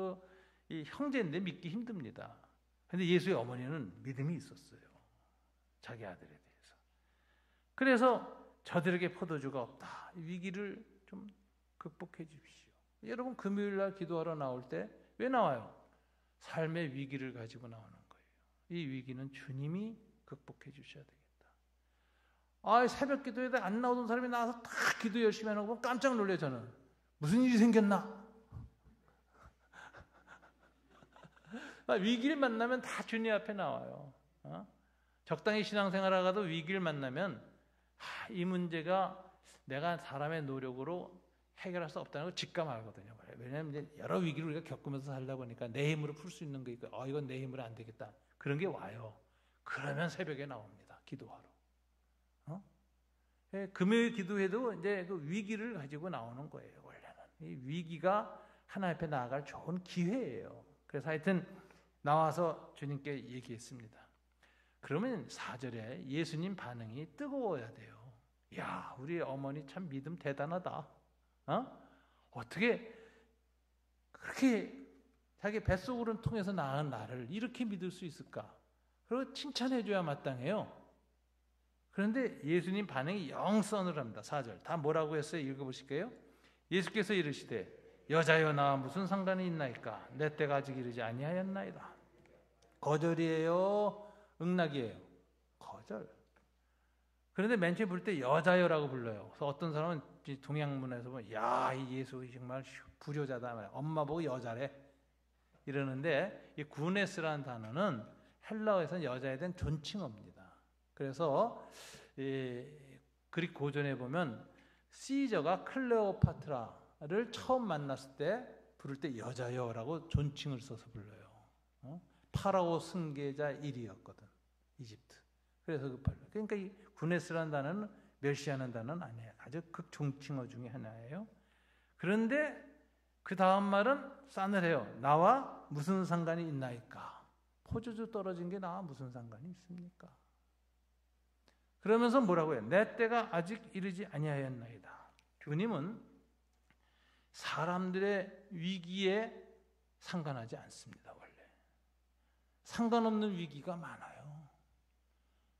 이 형제인데 믿기 힘듭니다. 그런데 예수의 어머니는 믿음이 있었어요. 자기 아들에 대해서. 그래서 저들에게 포도주가 없다. 위기를 좀 극복해 주십시오. 여러분 금요일 날 기도하러 나올 때 왜 나와요? 삶의 위기를 가지고 나오는 거예요. 이 위기는 주님이 극복해 주셔야 되겠다. 새벽 기도에 안 나오던 사람이 나와서 다 기도 열심히 하는 거 보면 깜짝 놀래요. 저는. 무슨 일이 생겼나? 위기를 만나면 다 주님 앞에 나와요. 적당히 신앙생활 하다가도 위기를 만나면 이 문제가 내가 사람의 노력으로 해결할 수 없다는 걸 직감하거든요. 왜냐하면 이제 여러 위기를 우리가 겪으면서 살다 보니까 내 힘으로 풀 수 있는 거 있고 이건 내 힘으로 안 되겠다. 그런 게 와요. 그러면 새벽에 나옵니다. 기도하러. 금요일 기도회도 이제 그 위기를 가지고 나오는 거예요. 원래는 이 위기가 하나님 앞에 나아갈 좋은 기회예요. 그래서 하여튼 나와서 주님께 얘기했습니다. 그러면 4절에 예수님 반응이 뜨거워야 돼요. 야, 우리 어머니 참 믿음 대단하다. 어떻게 그렇게 자기 뱃속으로 통해서 낳은 나를 이렇게 믿을 수 있을까? 그리고 칭찬해줘야 마땅해요. 그런데 예수님 반응이 영 서늘합니다. 4절 다 뭐라고 했어요? 읽어보실게요. 예수께서 이르시되 여자여 나와 무슨 상관이 있나이까? 내 때가 아직 이르지 아니하였나이다. 거절이에요? 응낙이에요? 거절. 그런데 맨 처음에 부를 때 여자여라고 불러요. 그래서 어떤 사람은 동양문에서 보면 야, 이 예수 정말 불효자다. 엄마 보고 여자래. 이러는데 이 구네스라는 단어는 헬라어에서는 여자에 대한 존칭어입니다. 그래서 그리스 고전에 보면 시저가 클레오파트라를 처음 만났을 때 부를 때 여자여라고 존칭을 써서 불러요. 파라오 승계자 1위였거든. 이집트. 그래서 그러니까 이 구네스라는 단어는 멸시하는 단어는 아니에요. 아주 극존칭어 중에 하나예요. 그런데 그 다음 말은 싸늘해요. 나와 무슨 상관이 있나이까? 포도주 떨어진 게 나와 무슨 상관이 있습니까? 그러면서 뭐라고 해요? 내 때가 아직 이르지 아니하였나이다. 주님은 사람들의 위기에 상관하지 않습니다. 원래 상관없는 위기가 많아요.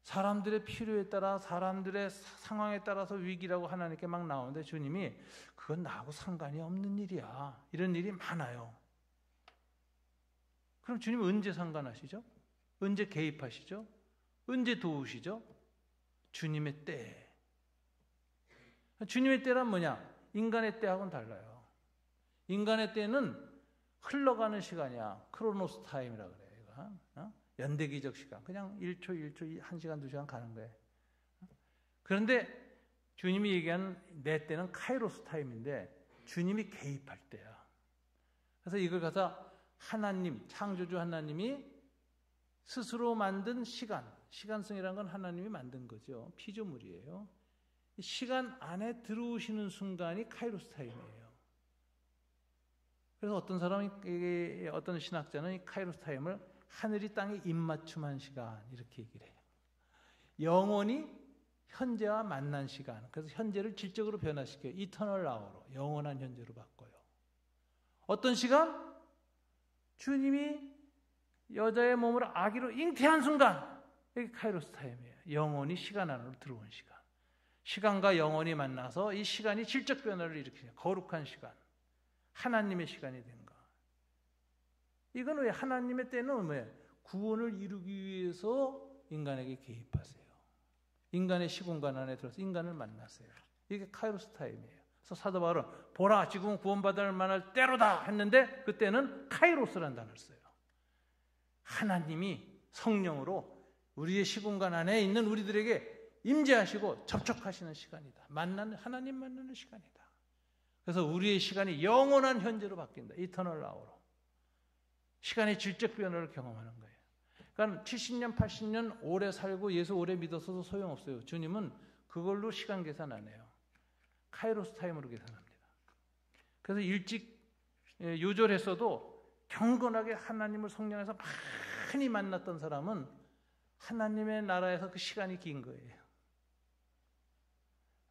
사람들의 필요에 따라 사람들의 상황에 따라서 위기라고 하나님께 막 나오는데 주님이 그건 나하고 상관이 없는 일이야. 이런 일이 많아요. 그럼 주님은 언제 상관하시죠? 언제 개입하시죠? 언제 도우시죠? 주님의 때. 주님의 때란 뭐냐? 인간의 때하고는 달라요. 인간의 때는 흘러가는 시간이야. 크로노스 타임이라고 그래요. 연대기적 시간. 그냥 1초, 1시간, 2시간 가는 거예요. 그런데 주님이 얘기하는 내 때는 카이로스 타임인데 주님이 개입할 때야. 그래서 이걸 갖다 하나님, 창조주 하나님이 스스로 만든 시간성이라는 건 하나님이 만든 거죠. 피조물이에요. 시간 안에 들어오시는 순간이 카이로스 타임이에요. 그래서 어떤 신학자는 이 카이로스 타임을 하늘이 땅에 입맞춤한 시간 이렇게 얘기를 해요. 영원히 현재와 만난 시간. 그래서 현재를 질적으로 변화시켜요. 이터널 아워로 영원한 현재로 바꿔요. 어떤 시간? 주님이 여자의 몸을 아기로 잉태한 순간 이게 카이로스 타임이에요. 영원히 시간 안으로 들어온 시간. 시간과 영원히 만나서 이 시간이 질적 변화를 일으키는 거룩한 시간. 하나님의 시간이 된 거. 이건 왜 하나님의 때는 왜 구원을 이루기 위해서 인간에게 개입하세요. 인간의 시공간 안에 들어서 인간을 만나세요. 이게 카이로스 타임이에요. 그래서 사도 바울은 보라 지금은 구원받을 만할 때로다 했는데 그때는 카이로스라는 단어를 써요. 하나님이 성령으로 우리의 시공간 안에 있는 우리들에게 임재하시고 접촉하시는 시간이다. 하나님 만나는 시간이다. 그래서 우리의 시간이 영원한 현재로 바뀐다. 이터널 아워로. 시간의 질적 변화를 경험하는 거예요. 그러니까 70년, 80년 오래 살고 예수 오래 믿어서도 소용없어요. 주님은 그걸로 시간 계산 안 해요. 카이로스 타임으로 계산합니다. 그래서 일찍 요절했어도 경건하게 하나님을 성령에서 많이 만났던 사람은 하나님의 나라에서 그 시간이 긴 거예요.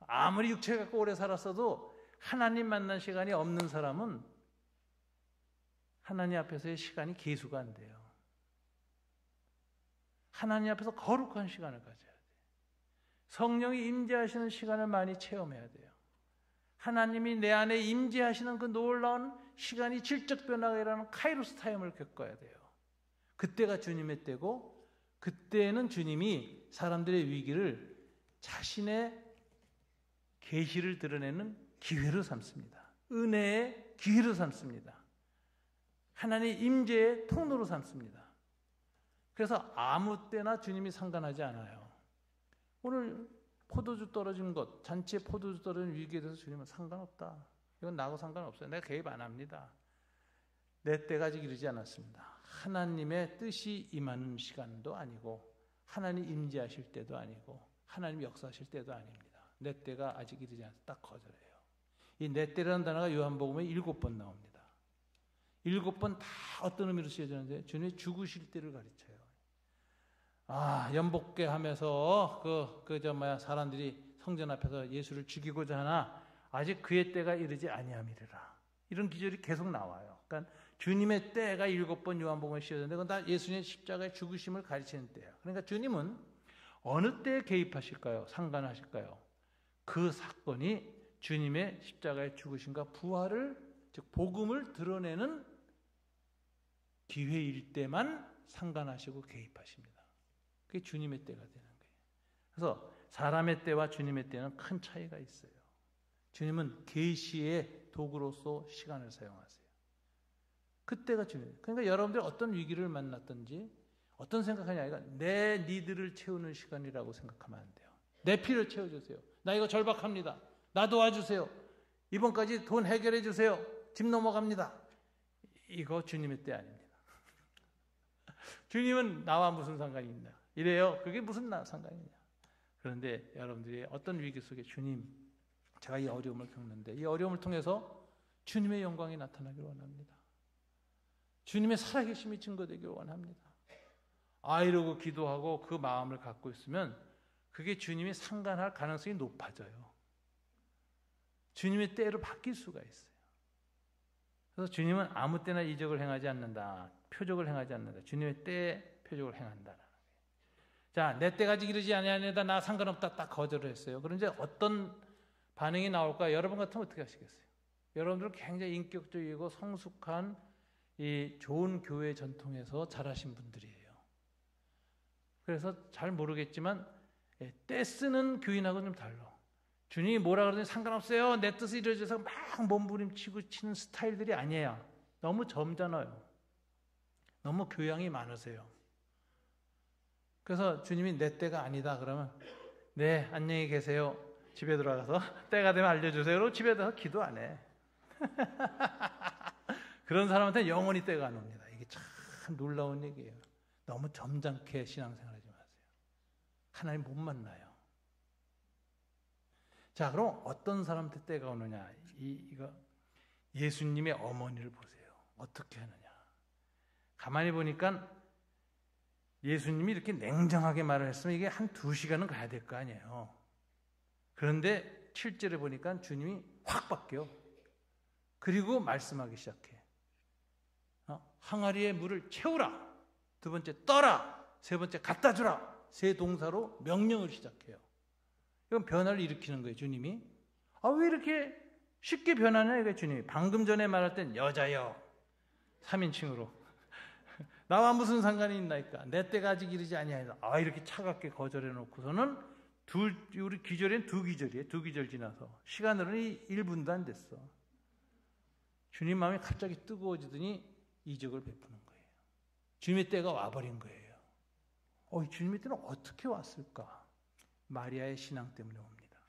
아무리 육체 갖고 오래 살았어도 하나님 만난 시간이 없는 사람은 하나님 앞에서의 시간이 계수가 안 돼요. 하나님 앞에서 거룩한 시간을 가져야 돼요. 성령이 임재하시는 시간을 많이 체험해야 돼요. 하나님이 내 안에 임재하시는 그 놀라운 시간이 질적 변화가 일어나는 카이로스 타임을 겪어야 돼요. 그때가 주님의 때고 그때는 주님이 사람들의 위기를 자신의 계시를 드러내는 기회로 삼습니다. 은혜의 기회로 삼습니다. 하나님의 임재의 통로로 삼습니다. 그래서 아무 때나 주님이 상관하지 않아요. 오늘 포도주 떨어진 것, 잔치에 포도주 떨어진 위기에 대해서 주님은 상관없다. 이건 나하고 상관없어요. 내가 개입 안 합니다. 내 때가 아직 이르지 않았습니다. 하나님의 뜻이 임하는 시간도 아니고 하나님 임재하실 때도 아니고 하나님 역사하실 때도 아닙니다. 내 때가 아직 이르지 않았다. 딱 거절해요. 이 내 때라는 단어가 요한복음에 7번 나옵니다. 7번 다 어떤 의미로 쓰여졌는데 주님이 죽으실 때를 가르쳐요. 연복계 하면서 사람들이 성전 앞에서 예수를 죽이고자 하나 아직 그의 때가 이르지 아니함이라. 이런 기절이 계속 나와요. 그러니까 주님의 때가 7번 요한복음에 쓰여졌는데 그건 다 예수님의 십자가의 죽으심을 가르치는 때예요. 그러니까 주님은 어느 때에 개입하실까요? 상관하실까요? 그 사건이 주님의 십자가의 죽으심과 부활을, 즉 복음을 드러내는 기회일 때만 상관하시고 개입하십니다. 그게 주님의 때가 되는 거예요. 그래서 사람의 때와 주님의 때는 큰 차이가 있어요. 주님은 계시의 도구로서 시간을 사용하세요. 그때가 주님. 그러니까 여러분들이 어떤 위기를 만났든지 어떤 생각하냐, 이거 내 니들을 채우는 시간이라고 생각하면 안 돼요. 내 필요를 채워주세요. 나 이거 절박합니다. 나 도와주세요. 이번까지 돈 해결해 주세요. 집 넘어갑니다. 이거 주님의 때 아닙니다. 주님은 나와 무슨 상관이 있나? 이래요. 그게 무슨 상관이냐? 그런데 여러분들이 어떤 위기 속에 주님, 제가 이 어려움을 겪는데 이 어려움을 통해서 주님의 영광이 나타나기를 원합니다. 주님의 살아계심이 증거되기를 원합니다. 이러고 기도하고 그 마음을 갖고 있으면 그게 주님이 상관할 가능성이 높아져요. 주님의 때로 바뀔 수가 있어요. 그래서 주님은 아무 때나 이적을 행하지 않는다. 표적을 행하지 않는다. 주님의 때에 표적을 행한다. 자, 내 때가 아직 이르지 아니하니다. 나 상관없다. 딱 거절을 했어요. 그런데 어떤 반응이 나올까? 여러분 같으면 어떻게 하시겠어요? 여러분들은 굉장히 인격적이고 성숙한 이 좋은 교회 전통에서 자라신 분들이에요. 그래서 잘 모르겠지만 때 쓰는 교인하고는 좀 달라. 주님이 뭐라 그러든지 상관없어요. 내 뜻을 이루어져서 막 몸부림치고 치는 스타일들이 아니에요. 너무 점잖아요. 너무 교양이 많으세요. 그래서 주님이 내 때가 아니다 그러면 네, 안녕히 계세요. 집에 들어가서 때가 되면 알려주세요. 그리고 집에 들어가서 기도 안 해. 그런 사람한테 영원히 때가 안 옵니다. 이게 참 놀라운 얘기예요. 너무 점잖게 신앙생활하지 마세요. 하나님 못 만나요. 자, 그럼 어떤 사람한테 때가 오느냐? 이거 예수님의 어머니를 보세요. 어떻게 하느냐? 가만히 보니까 예수님이 이렇게 냉정하게 말을 했으면 이게 한 2시간은 가야 될 거 아니에요. 그런데 7절에 보니까 주님이 확 바뀌어. 그리고 말씀하기 시작해. 항아리에 물을 채우라. 2번째 떠라. 3번째 갖다 주라. 3 동사로 명령을 시작해요. 이건 변화를 일으키는 거예요, 주님이. 왜 이렇게 쉽게 변하냐, 이게 주님이. 방금 전에 말할 땐 여자여. 3인칭으로. 나와 무슨 상관이 있나이까? 내 때가 아직 이르지 아니하다. 이렇게 차갑게 거절해 놓고서는 우리 기절엔 2기절이에요. 2기절 지나서. 시간으로는 1분도 안 됐어. 주님 마음이 갑자기 뜨거워지더니 이적을 베푸는 거예요. 주님의 때가 와버린 거예요. 주님의 때는 어떻게 왔을까? 마리아의 신앙 때문에 옵니다.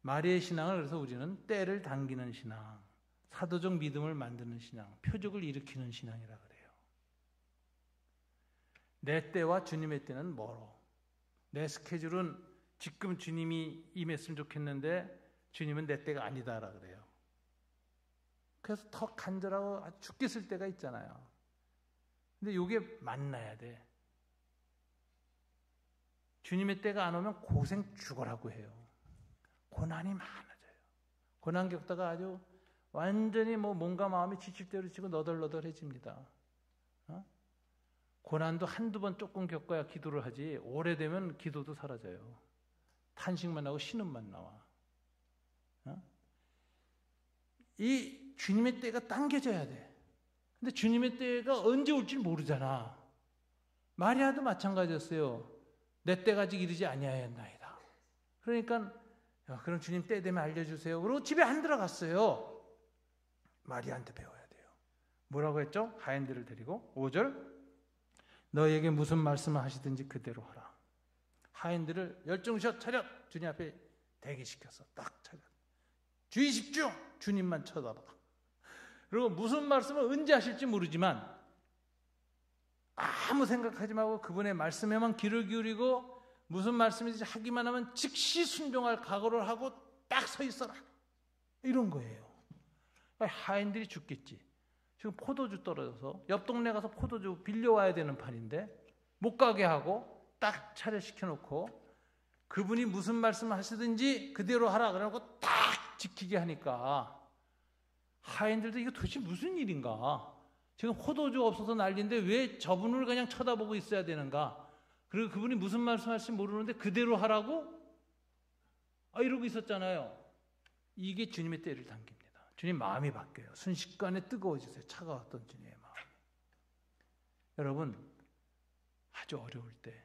마리아의 신앙을 그래서 우리는 때를 당기는 신앙, 사도적 믿음을 만드는 신앙, 표적을 일으키는 신앙이라 그래요. 내 때와 주님의 때는 멀어. 내 스케줄은 지금 주님이 임했으면 좋겠는데 주님은 내 때가 아니다라 그래요. 그래서 더 간절하고 죽겠을 때가 있잖아요. 근데 이게 만나야 돼. 주님의 때가 안 오면 고생 죽어라고 해요. 고난이 많아져요. 고난 겪다가 아주 완전히 몸과 마음이 지칠 대로 지고 너덜너덜해집니다. 고난도 1-2번 조금 겪어야 기도를 하지 오래되면 기도도 사라져요. 탄식만 나고 신음만 나와. 이 주님의 때가 당겨져야 돼. 근데 주님의 때가 언제 올지 모르잖아. 마리아도 마찬가지였어요. 내 때가 아직 이르지 아니하였나이다. 그러니까 그럼 주님 때 되면 알려주세요. 그리고 집에 안 들어갔어요. 마리아한테 배워야 돼요. 뭐라고 했죠? 하인들을 데리고 5절 너에게 무슨 말씀을 하시든지 그대로 하라. 하인들을 열정샷 차렷 주님 앞에 대기시켜서 딱 차렷. 주의 집중. 주님만 쳐다봐. 그리고 무슨 말씀을 언제 하실지 모르지만 아무 생각하지 말고 그분의 말씀에만 귀를 기울이고 무슨 말씀인지 하기만 하면 즉시 순종할 각오를 하고 딱 서 있어라. 이런 거예요. 하인들이 죽겠지. 지금 포도주 떨어져서 옆 동네 가서 포도주 빌려와야 되는 판인데 못 가게 하고 딱 차려시켜놓고 그분이 무슨 말씀을 하시든지 그대로 하라 그러고 딱 지키게 하니까 하인들도 이거 도대체 무슨 일인가? 지금 포도주 없어서 난리인데 왜 저분을 그냥 쳐다보고 있어야 되는가? 그리고 그분이 무슨 말씀하실지 모르는데 그대로 하라고? 이러고 있었잖아요. 이게 주님의 때를 당깁니다. 주님 마음이 바뀌어요. 순식간에 뜨거워지세요. 차가웠던 주님의 마음. 여러분, 아주 어려울 때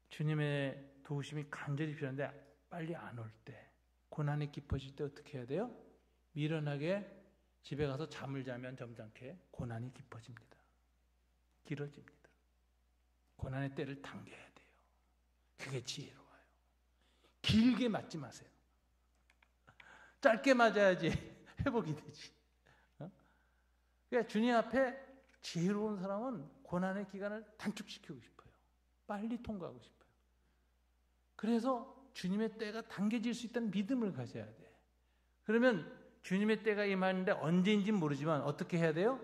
주님의 도우심이 간절히 필요한데 빨리 안 올 때, 고난이 깊어질 때 어떻게 해야 돼요? 미련하게 집에 가서 잠을 자면 점잖게 고난이 깊어집니다. 길어집니다. 고난의 때를 당겨야 돼요. 그게 지혜로워요. 길게 맞지 마세요. 짧게 맞아야지 회복이 되지. 그러니까 주님 앞에 지혜로운 사람은 고난의 기간을 단축시키고 싶어요. 빨리 통과하고 싶어요. 그래서 주님의 때가 당겨질 수 있다는 믿음을 가져야 돼. 그러면 주님의 때가 임하는데 언제인지는 모르지만 어떻게 해야 돼요?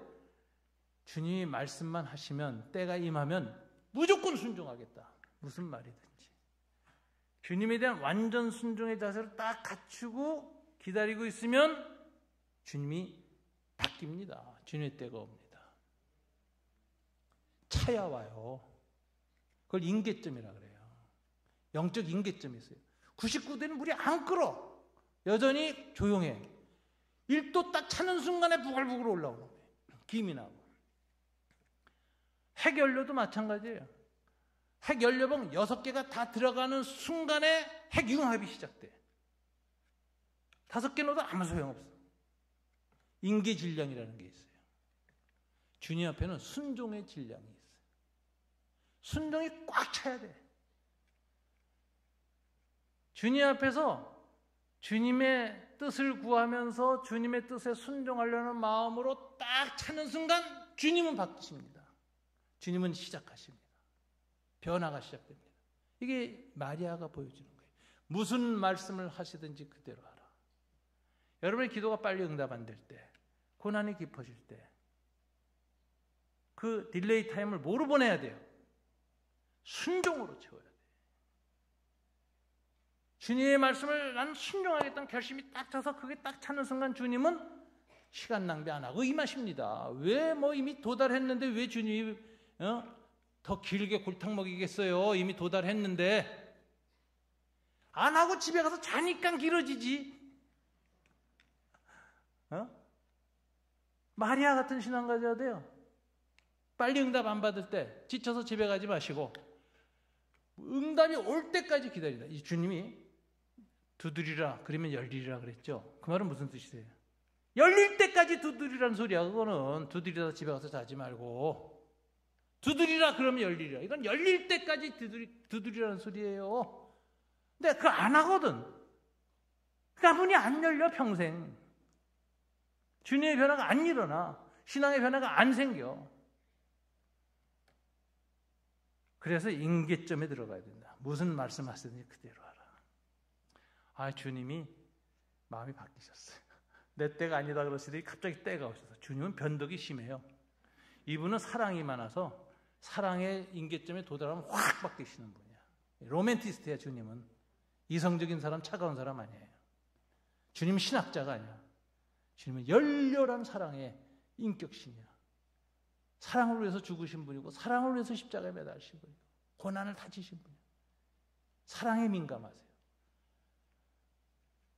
주님이 말씀만 하시면 때가 임하면 무조건 순종하겠다. 무슨 말이든지. 주님에 대한 완전 순종의 자세를 딱 갖추고 기다리고 있으면 주님이 바뀝니다. 주님의 때가 옵니다. 차야 와요. 그걸 임계점이라 그래요. 영적 임계점이 있어요. 99대는 물이 안 끓어. 여전히 조용해. 1도 딱 차는 순간에 부글부글 올라오는 거예요. 김이 나고. 핵연료도 마찬가지예요. 핵연료봉 6개가 다 들어가는 순간에 핵융합이 시작돼. 5개 넣어도 아무 소용없어. 임계질량이라는 게 있어요. 주님 앞에는 순종의 질량이 있어요. 순종이 꽉 차야 돼. 주님 앞에서 주님의 뜻을 구하면서 주님의 뜻에 순종하려는 마음으로 딱 차는 순간 주님은 바뀌십니다. 주님은 시작하십니다. 변화가 시작됩니다. 이게 마리아가 보여주는 거예요. 무슨 말씀을 하시든지 그대로 하라. 여러분의 기도가 빨리 응답 안 될 때, 고난이 깊어질 때, 그 딜레이 타임을 뭐로 보내야 돼요? 순종으로 채워야 돼요. 주님의 말씀을 난 순종하겠다는 결심이 딱 차서 그게 딱 차는 순간 주님은 시간 낭비 안 하고 임하십니다. 왜 이미 도달했는데 왜 주님이 더 길게 골탕 먹이겠어요? 이미 도달했는데. 안 하고 집에 가서 자니까 길어지지. 마리아 같은 신앙 가져야 돼요. 빨리 응답 안 받을 때 지쳐서 집에 가지 마시고 응답이 올 때까지 기다리라. 이 주님이 두드리라 그러면 열리리라 그랬죠. 그 말은 무슨 뜻이세요? 열릴 때까지 두드리라는 소리야. 그거는 두드리다 집에 가서 자지 말고 두드리라 그러면 열리리라. 이건 열릴 때까지 두드리라는 소리예요. 근데 그거 안 하거든. 그러니까 문이 안 열려 평생. 주님의 변화가 안 일어나. 신앙의 변화가 안 생겨. 그래서 임계점에 들어가야 된다. 무슨 말씀하시든지 그대로 하라. 주님이 마음이 바뀌셨어요. 내 때가 아니다 그러시더니 갑자기 때가 오셔서. 주님은 변덕이 심해요. 이분은 사랑이 많아서 사랑의 임계점에 도달하면 확 바뀌시는 분이야. 로맨티스트야. 주님은 이성적인 사람, 차가운 사람 아니에요. 주님은 신학자가 아니야. 주님은 열렬한 사랑의 인격신이야. 사랑을 위해서 죽으신 분이고 사랑을 위해서 십자가에 매달리신 분이고 고난을 다지신 분이야. 사랑에 민감하세요.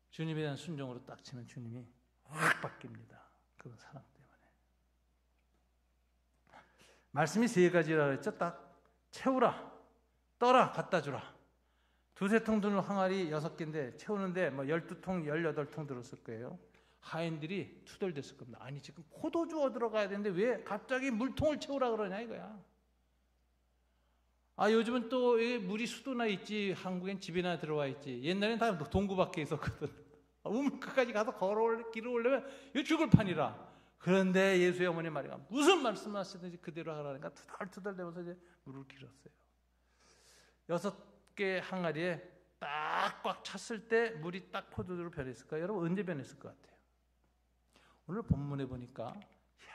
주님에 대한 순종으로 딱 치면 주님이 확 바뀝니다. 그건 사랑 때문에. 말씀이 3가지라 그랬죠. 딱 채우라, 떠라, 갖다 주라. 2-3통 드는 항아리 6개인데 채우는데 12통, 18통 들었을 거예요. 하인들이 투덜댔을 겁니다. 아니 지금 포도주 얻으러 가야 되는데 왜 갑자기 물통을 채우라 그러냐 이거야. 요즘은 또 물이 수도나 있지. 한국엔 집이나 들어와 있지. 옛날엔 다 동구 밖에 있었거든. 우물가까지 가서 길을 오려면 이거 죽을 판이라. 그런데 예수의 어머니 마리아가 무슨 말씀하시든지 그대로 하라니까 투덜투덜대면서 이제 물을 길었어요. 덮개 항아리에 딱 꽉 찼을 때 물이 딱 포도주로 변했을까요? 여러분 언제 변했을 것 같아요? 오늘 본문에 보니까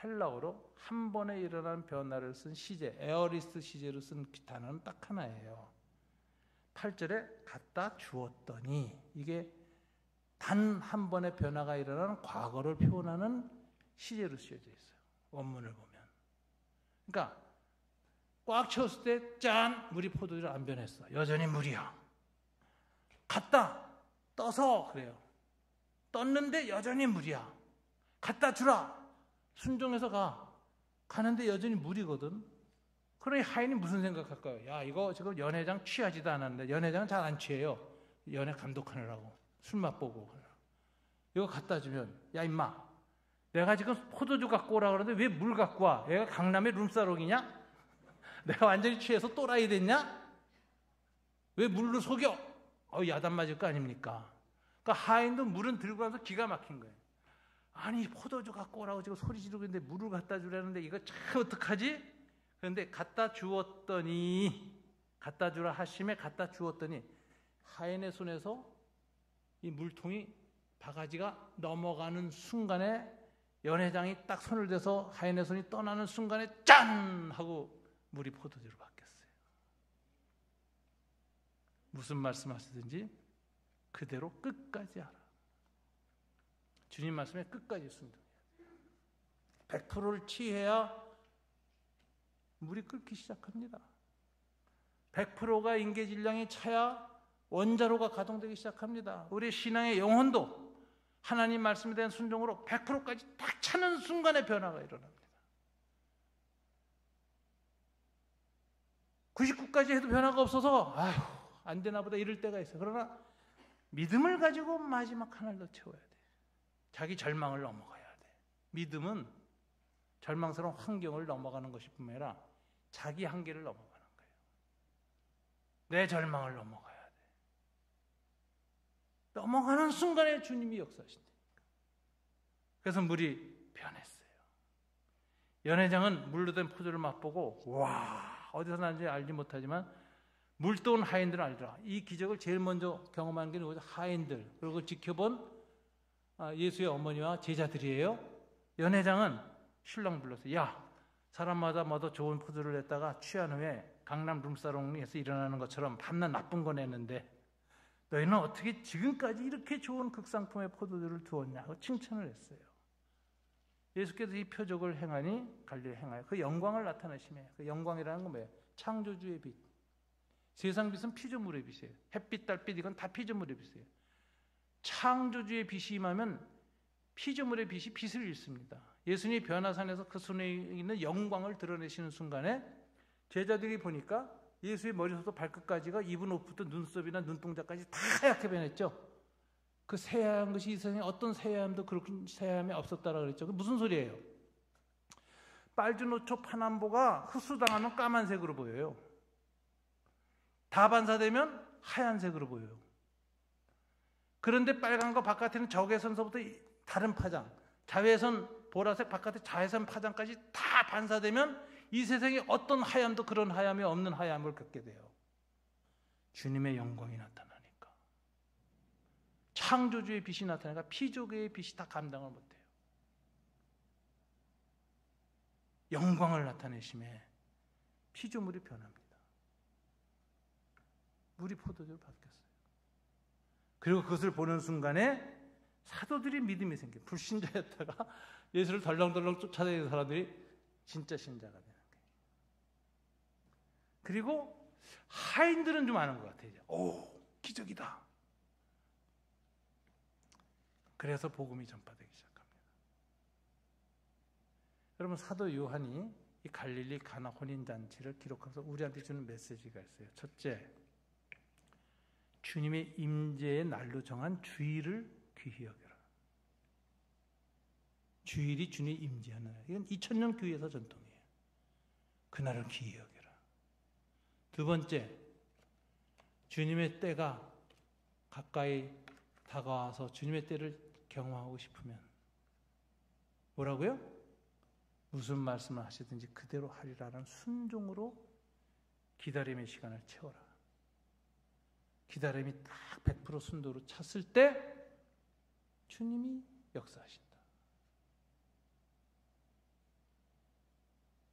헬라어로 한 번에 일어난 변화를 쓴 시제, 에어리스트 시제로 쓴 단어는 딱 하나예요. 8절에 갖다 주었더니, 이게 단 한 번의 변화가 일어나는 과거를 표현하는 시제로 쓰여져 있어요. 원문을 보면. 그러니까 꽉 채웠을 때 짠! 물이 포도주로 안 변했어. 여전히 물이야. 갖다 떠서 그래요. 떴는데 여전히 물이야. 갖다 주라. 순종해서 가. 가는데 여전히 물이거든. 그러니 하인이 무슨 생각할까요? 야, 이거 지금 연회장 취하지도 않았는데, 연회장은 잘 안 취해요. 연회 감독하느라고. 술 맛보고. 이거 갖다 주면, 야, 임마. 내가 지금 포도주 갖고 오라 그러는데 왜 물 갖고 와? 얘가 강남의 룸사롱이냐? 내가 완전히 취해서 또라이 됐냐? 왜 물로 속여? 야단 맞을 거 아닙니까? 그러니까 하인도 물은 들고 가서 기가 막힌 거예요. 아니, 포도주 갖고 오라고 지금 소리 지르고 있는데 물을 갖다 주라는데 이거 참 어떡하지? 그런데 갖다 주었더니, 갖다 주라 하심에 갖다 주었더니 하인의 손에서 이 물통이 바가지가 넘어가는 순간에, 연회장이 딱 손을 대서 하인의 손이 떠나는 순간에 짠! 하고 물이 포도주로 바뀌었어요. 무슨 말씀하시든지 그대로 끝까지 하라. 주님 말씀에 끝까지 순종해야 돼요. 100%를 취해야 물이 끓기 시작합니다. 100%가 인계질량이 차야 원자로가 가동되기 시작합니다. 우리 신앙의 영혼도 하나님 말씀에 대한 순종으로 100%까지 딱 차는 순간에 변화가 일어납니다. 99까지 해도 변화가 없어서 아휴, 안 되나 보다 이럴 때가 있어요. 그러나 믿음을 가지고 마지막 하나를 더 채워야 돼. 자기 절망을 넘어가야 돼. 믿음은 절망스러운 환경을 넘어가는 것이 뿐만 아니라 자기 한계를 넘어가는 거예요. 내 절망을 넘어가야 돼. 넘어가는 순간에 주님이 역사하신다니까. 그래서 물이 변했어요. 연회장은 물로 된 포도를 맛보고 와, 어디서 난지 알지 못하지만 물도온 하인들은 알더라. 이 기적을 제일 먼저 경험한 게 누구죠? 하인들. 그리고 지켜본 예수의 어머니와 제자들이에요. 연회장은 신랑 불렀어요. 야, 사람마다 뭐도 좋은 포도를 냈다가 취한 후에 강남 룸사롱에서 일어나는 것처럼 밤낮 나쁜 거 냈는데 너희는 어떻게 지금까지 이렇게 좋은 극상품의 포도주를 두었냐고 칭찬을 했어요. 예수께서 이 표적을 행하니 갈릴리 행하여 그 영광을 나타내시며, 그 영광이라는 건 뭐예요? 창조주의 빛. 세상 빛은 피조물의 빛이에요. 햇빛, 달빛 이건 다 피조물의 빛이에요. 창조주의 빛이 임하면 피조물의 빛이 빛을 잃습니다. 예수님이 변화산에서 그 손에 있는 영광을 드러내시는 순간에 제자들이 보니까 예수의 머리부터 발끝까지가 입은 옷부터 눈썹이나 눈동자까지 다 하얗게 변했죠. 그 새하얀 것이 이 세상에 어떤 새하얀도 그렇게 새하얀이 없었다라고 그랬죠. 그 무슨 소리예요? 빨주노초 파남보가 흡수당하면 까만색으로 보여요. 다 반사되면 하얀색으로 보여요. 그런데 빨간 거 바깥에는 적외선서부터 다른 파장, 자외선 보라색 바깥에 자외선 파장까지 다 반사되면 이 세상에 어떤 하얀도 그런 하얀이 없는 하얀을 갖게 돼요. 주님의 영광이 나타나니까. 창조주의 빛이 나타나니까 피조계의 빛이 다 감당을 못해요. 영광을 나타내심에 피조물이 변합니다. 물이 포도주로 바뀌었어요. 그리고 그것을 보는 순간에 사도들이 믿음이 생겨요. 불신자였다가 예수를 덜렁덜렁 쫓아다니는 사람들이 진짜 신자가 되는 거예요. 그리고 하인들은 좀 아는 것 같아요. 오, 기적이다. 그래서 복음이 전파되기 시작합니다. 여러분, 사도 요한이 이 갈릴리 가나 혼인잔치를 기록하면서 우리한테 주는 메시지가 있어요. 첫째, 주님의 임재의 날로 정한 주일을 귀히 여겨라. 주일이 주님의 임재하는 날. 이건 2000년 교회에서 전통이에요. 그날을 귀히 여겨라. 두 번째, 주님의 때가 가까이 다가와서 주님의 때를 경험하고 싶으면 뭐라고요? 무슨 말씀을 하시든지 그대로 하리라는 순종으로 기다림의 시간을 채워라. 기다림이 딱 100% 순도로 찼을 때 주님이 역사하신다.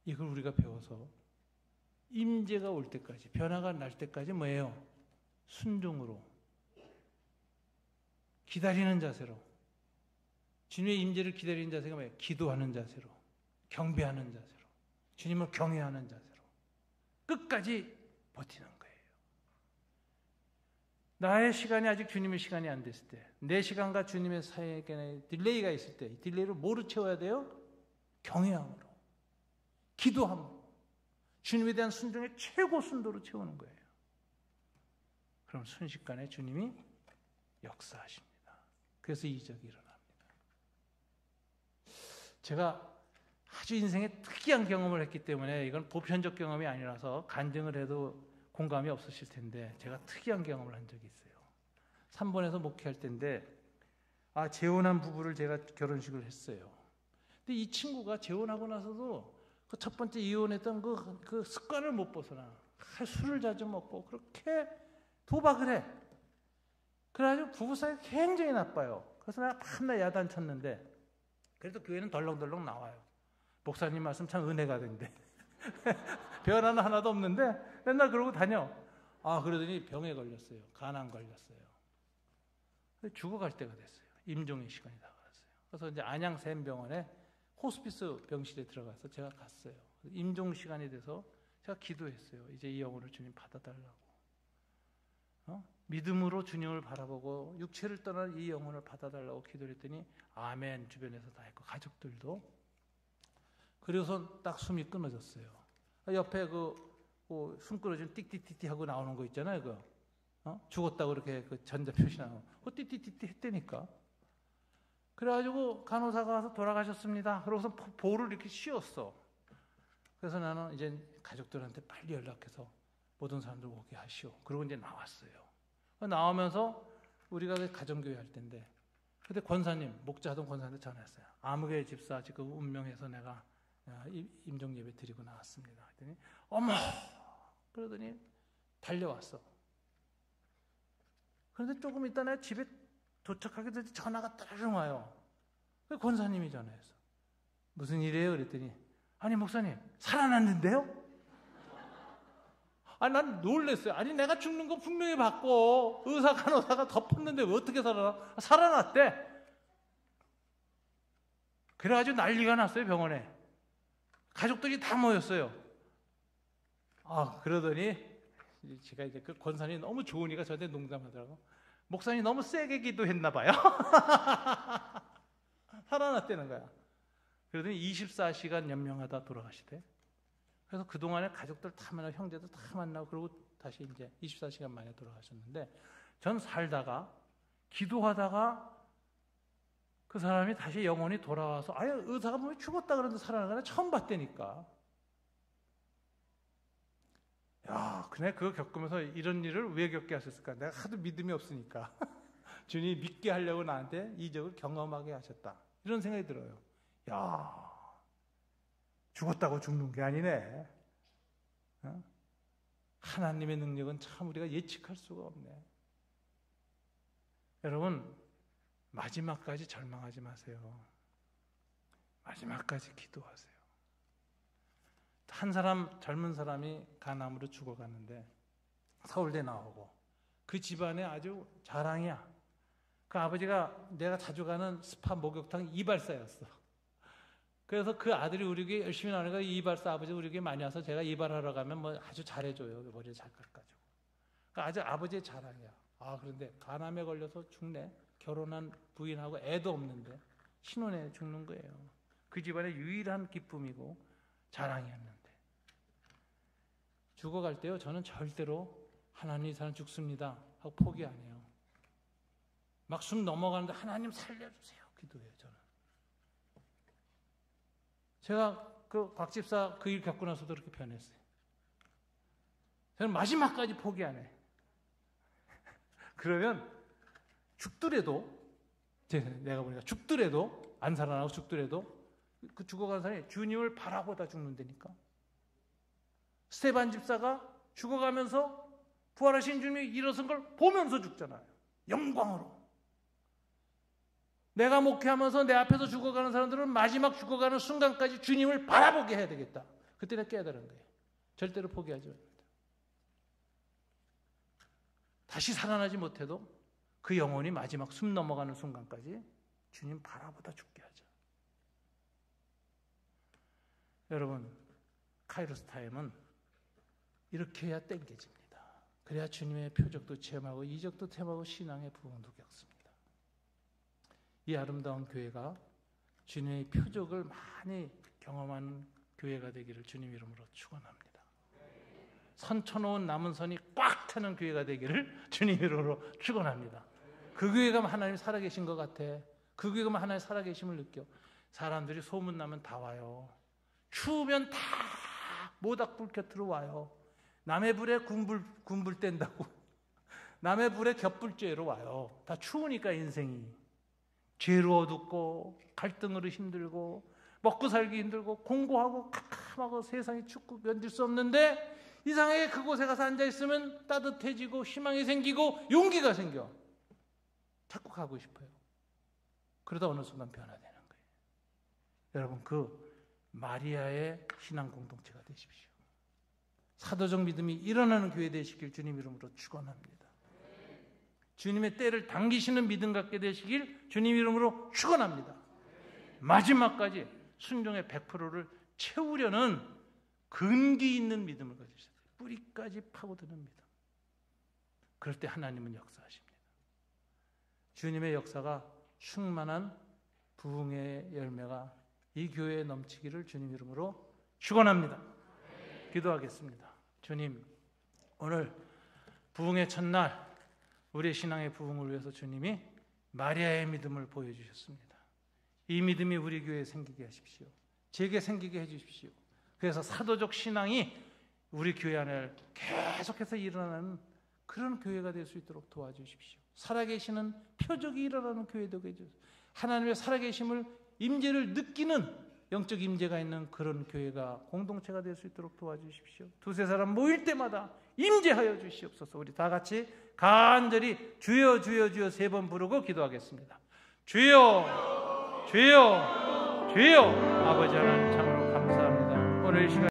이걸 우리가 배워서 임재가 올 때까지, 변화가 날 때까지 뭐예요? 순종으로, 기다리는 자세로, 주님의 임재를 기다리는 자세가 뭐예요? 기도하는 자세로, 경배하는 자세로, 주님을 경외하는 자세로 끝까지 버티는 거예요. 나의 시간이 아직 주님의 시간이 안 됐을 때, 내 시간과 주님의 사이에 딜레이가 있을 때, 이 딜레이를 뭐로 채워야 돼요? 경외함으로, 기도함으로, 주님에 대한 순종의 최고 순도로 채우는 거예요. 그럼 순식간에 주님이 역사하십니다. 그래서 이적이 일어납니다. 제가 아주 인생에 특이한 경험을 했기 때문에 이건 보편적 경험이 아니라서 간증을 해도 공감이 없으실 텐데, 제가 특이한 경험을 한 적이 있어요. 3번에서 목회할 때인데, 재혼한 부부를 제가 결혼식을 했어요. 근데 이 친구가 재혼하고 나서도 그 첫 번째 이혼했던 그 습관을 못 벗어나. 술을 자주 먹고 그렇게 도박을 해. 그래가지고 부부 사이가 굉장히 나빠요. 그래서 내가 밤낮 야단 쳤는데, 그래도 교회는 덜렁덜렁 나와요. 목사님 말씀 참 은혜가 된대. 변화는 하나도 없는데 맨날 그러고 다녀. 그러더니 병에 걸렸어요. 간암 걸렸어요. 죽어갈 때가 됐어요. 임종의 시간이 다가왔어요. 그래서 이제 안양 샘병원에 호스피스 병실에 들어가서 제가 갔어요. 임종 시간이 돼서 제가 기도했어요. 이제 이 영혼을 주님 받아달라고. 믿음으로 주님을 바라보고 육체를 떠난 이 영혼을 받아달라고 기도를 했더니 아멘 주변에서 다 했고, 가족들도. 그래서 딱 숨이 끊어졌어요. 옆에 숨 끊어진 띡띡띡띡 하고 나오는 거 있잖아요. 죽었다고 그렇게 그 전자 표시 나오고, 띡띡띡띡 했다니까. 그래가지고 간호사가 와서 돌아가셨습니다. 그러고서 볼을 이렇게 씌웠어. 그래서 나는 이제 가족들한테 빨리 연락해서 모든 사람들 오게 하시오. 그러고 이제 나왔어요. 나오면서 우리가 가정교회 할 때인데, 그때 권사님, 목자 하던 권사님한테 전화했어요. 아무개 집사 지금 운명해서 내가 임종 예배 드리고 나왔습니다. 그랬더니 어머! 그러더니 달려왔어. 그런데 조금 있다 내가 집에 도착하게 되지 전화가 따르릉 와요. 권사님이 전화했어. 무슨 일이에요? 그랬더니 아니 목사님 살아났는데요? 난 놀랬어요. 아니 내가 죽는 거 분명히 봤고 의사 간호사가 덮었는데 왜 어떻게 살아나? 살아났대. 그래가지고 난리가 났어요. 병원에 가족들이 다 모였어요. 그러더니 제가 이제 그 권사님이 너무 좋으니까 저한테 농담하더라고. 목사님이 너무 세게 기도했나 봐요. 살아났다는 거야. 그러더니 24시간 연명하다 돌아가시대. 그래서 그동안에 가족들 다 만나고 형제들 다 만나고 그러고 다시 이제 24시간 만에 돌아가셨는데, 전 살다가 기도하다가 그 사람이 다시 영혼이 돌아와서 의사가 뭐 죽었다 그러는데 살아나는 거 처음 봤다니까. 그래 그거 겪으면서 이런 일을 왜 겪게 하셨을까? 내가 하도 믿음이 없으니까 주님이 믿게 하려고 나한테 이적을 경험하게 하셨다. 이런 생각이 들어요. 죽었다고 죽는 게 아니네. 하나님의 능력은 참 우리가 예측할 수가 없네. 여러분, 마지막까지 절망하지 마세요. 마지막까지 기도하세요. 한 사람, 젊은 사람이 간암으로 죽어갔는데 서울대 나오고 그 집안에 아주 자랑이야. 그 아버지가 내가 자주 가는 스파 목욕탕 이발사였어. 그래서 그 아들이 우리 교회 열심히 나오니까 이발사 아버지 우리 교회 많이 와서 제가 이발하러 가면 뭐 아주 잘해줘요. 머리를 잘 깎아주고. 그러니까 아주 아버지의 자랑이야. 그런데 간암에 걸려서 죽네. 결혼한 부인하고 애도 없는데 신혼에 죽는 거예요. 그 집안의 유일한 기쁨이고 자랑이었는데. 죽어갈 때요, 저는 절대로 하나님 이 사람 죽습니다 하고 포기 안 해요. 막 숨 넘어가는데 하나님 살려주세요 기도해요. 저는. 제가 그 곽 집사 그 일 겪고 나서도 그렇게 변했어요. 저는 마지막까지 포기 안 해. 그러면 죽더라도, 내가 보니까 죽더라도, 안 살아나고 죽더라도 그 죽어간 사람이 주님을 바라보다 죽는다니까. 스테반 집사가 죽어가면서 부활하신 주님이 일어선 걸 보면서 죽잖아요. 영광으로. 내가 목회하면서 내 앞에서 죽어가는 사람들은 마지막 죽어가는 순간까지 주님을 바라보게 해야 되겠다. 그때 내가 깨달은 거예요. 절대로 포기하지 말아야 된다. 다시 살아나지 못해도 그 영혼이 마지막 숨 넘어가는 순간까지 주님 바라보다 죽게 하자. 여러분, 카이로스 타임은 이렇게 해야 땡겨집니다. 그래야 주님의 표적도 체험하고 이적도 체험하고 신앙의 부흥도 겪습니다. 이 아름다운 교회가 주님의 표적을 많이 경험하는 교회가 되기를 주님 이름으로 축원합니다. 선 쳐놓은 남은 선이 꽉 차는 교회가 되기를 주님 이름으로 축원합니다. 그 교회 가면 하나님 살아계신 것 같아. 그 교회 가면 하나님 살아계심을 느껴. 사람들이 소문나면 다 와요. 추우면 다 모닥불 곁으로 와요. 남의 불에 군불 뗀다고 남의 불에 겹불죄로 와요. 다 추우니까 인생이 죄로 어둡고 갈등으로 힘들고 먹고 살기 힘들고 공고하고 캄캄하고 세상이 춥고 견딜 수 없는데 이상하게 그곳에 가서 앉아있으면 따뜻해지고 희망이 생기고 용기가 생겨. 자꾸 가고 싶어요. 그러다 어느 순간 변화되는 거예요. 여러분, 그 마리아의 신앙 공동체가 되십시오. 사도적 믿음이 일어나는 교회 되시길 주님 이름으로 축원합니다. 주님의 때를 당기시는 믿음 갖게 되시길 주님 이름으로 축원합니다. 마지막까지 순종의 100%를 채우려는 근기 있는 믿음을 가지셔야 돼요. 뿌리까지 파고드는 믿음. 그럴 때 하나님은 역사하십니다. 주님의 역사가 충만한 부흥의 열매가 이 교회에 넘치기를 주님 이름으로 축원합니다. 기도하겠습니다. 주님, 오늘 부흥의 첫날 우리의 신앙의 부흥을 위해서 주님이 마리아의 믿음을 보여주셨습니다. 이 믿음이 우리 교회에 생기게 하십시오. 제게 생기게 해주십시오. 그래서 사도적 신앙이 우리 교회 안에 계속해서 일어나는 그런 교회가 될 수 있도록 도와주십시오. 살아계시는 표적이 일어나는 교회 되게 해주십시오. 하나님의 살아계심을 임재를 느끼는 영적 임재가 있는 그런 교회가 공동체가 될 수 있도록 도와주십시오. 두세 사람 모일 때마다 임재하여 주시옵소서. 우리 다 같이 간절히 주여 주여 주여 3번 부르고 기도하겠습니다. 주여 주여 주여. 아버지 하나님 참으로 감사합니다. 오늘 이 시간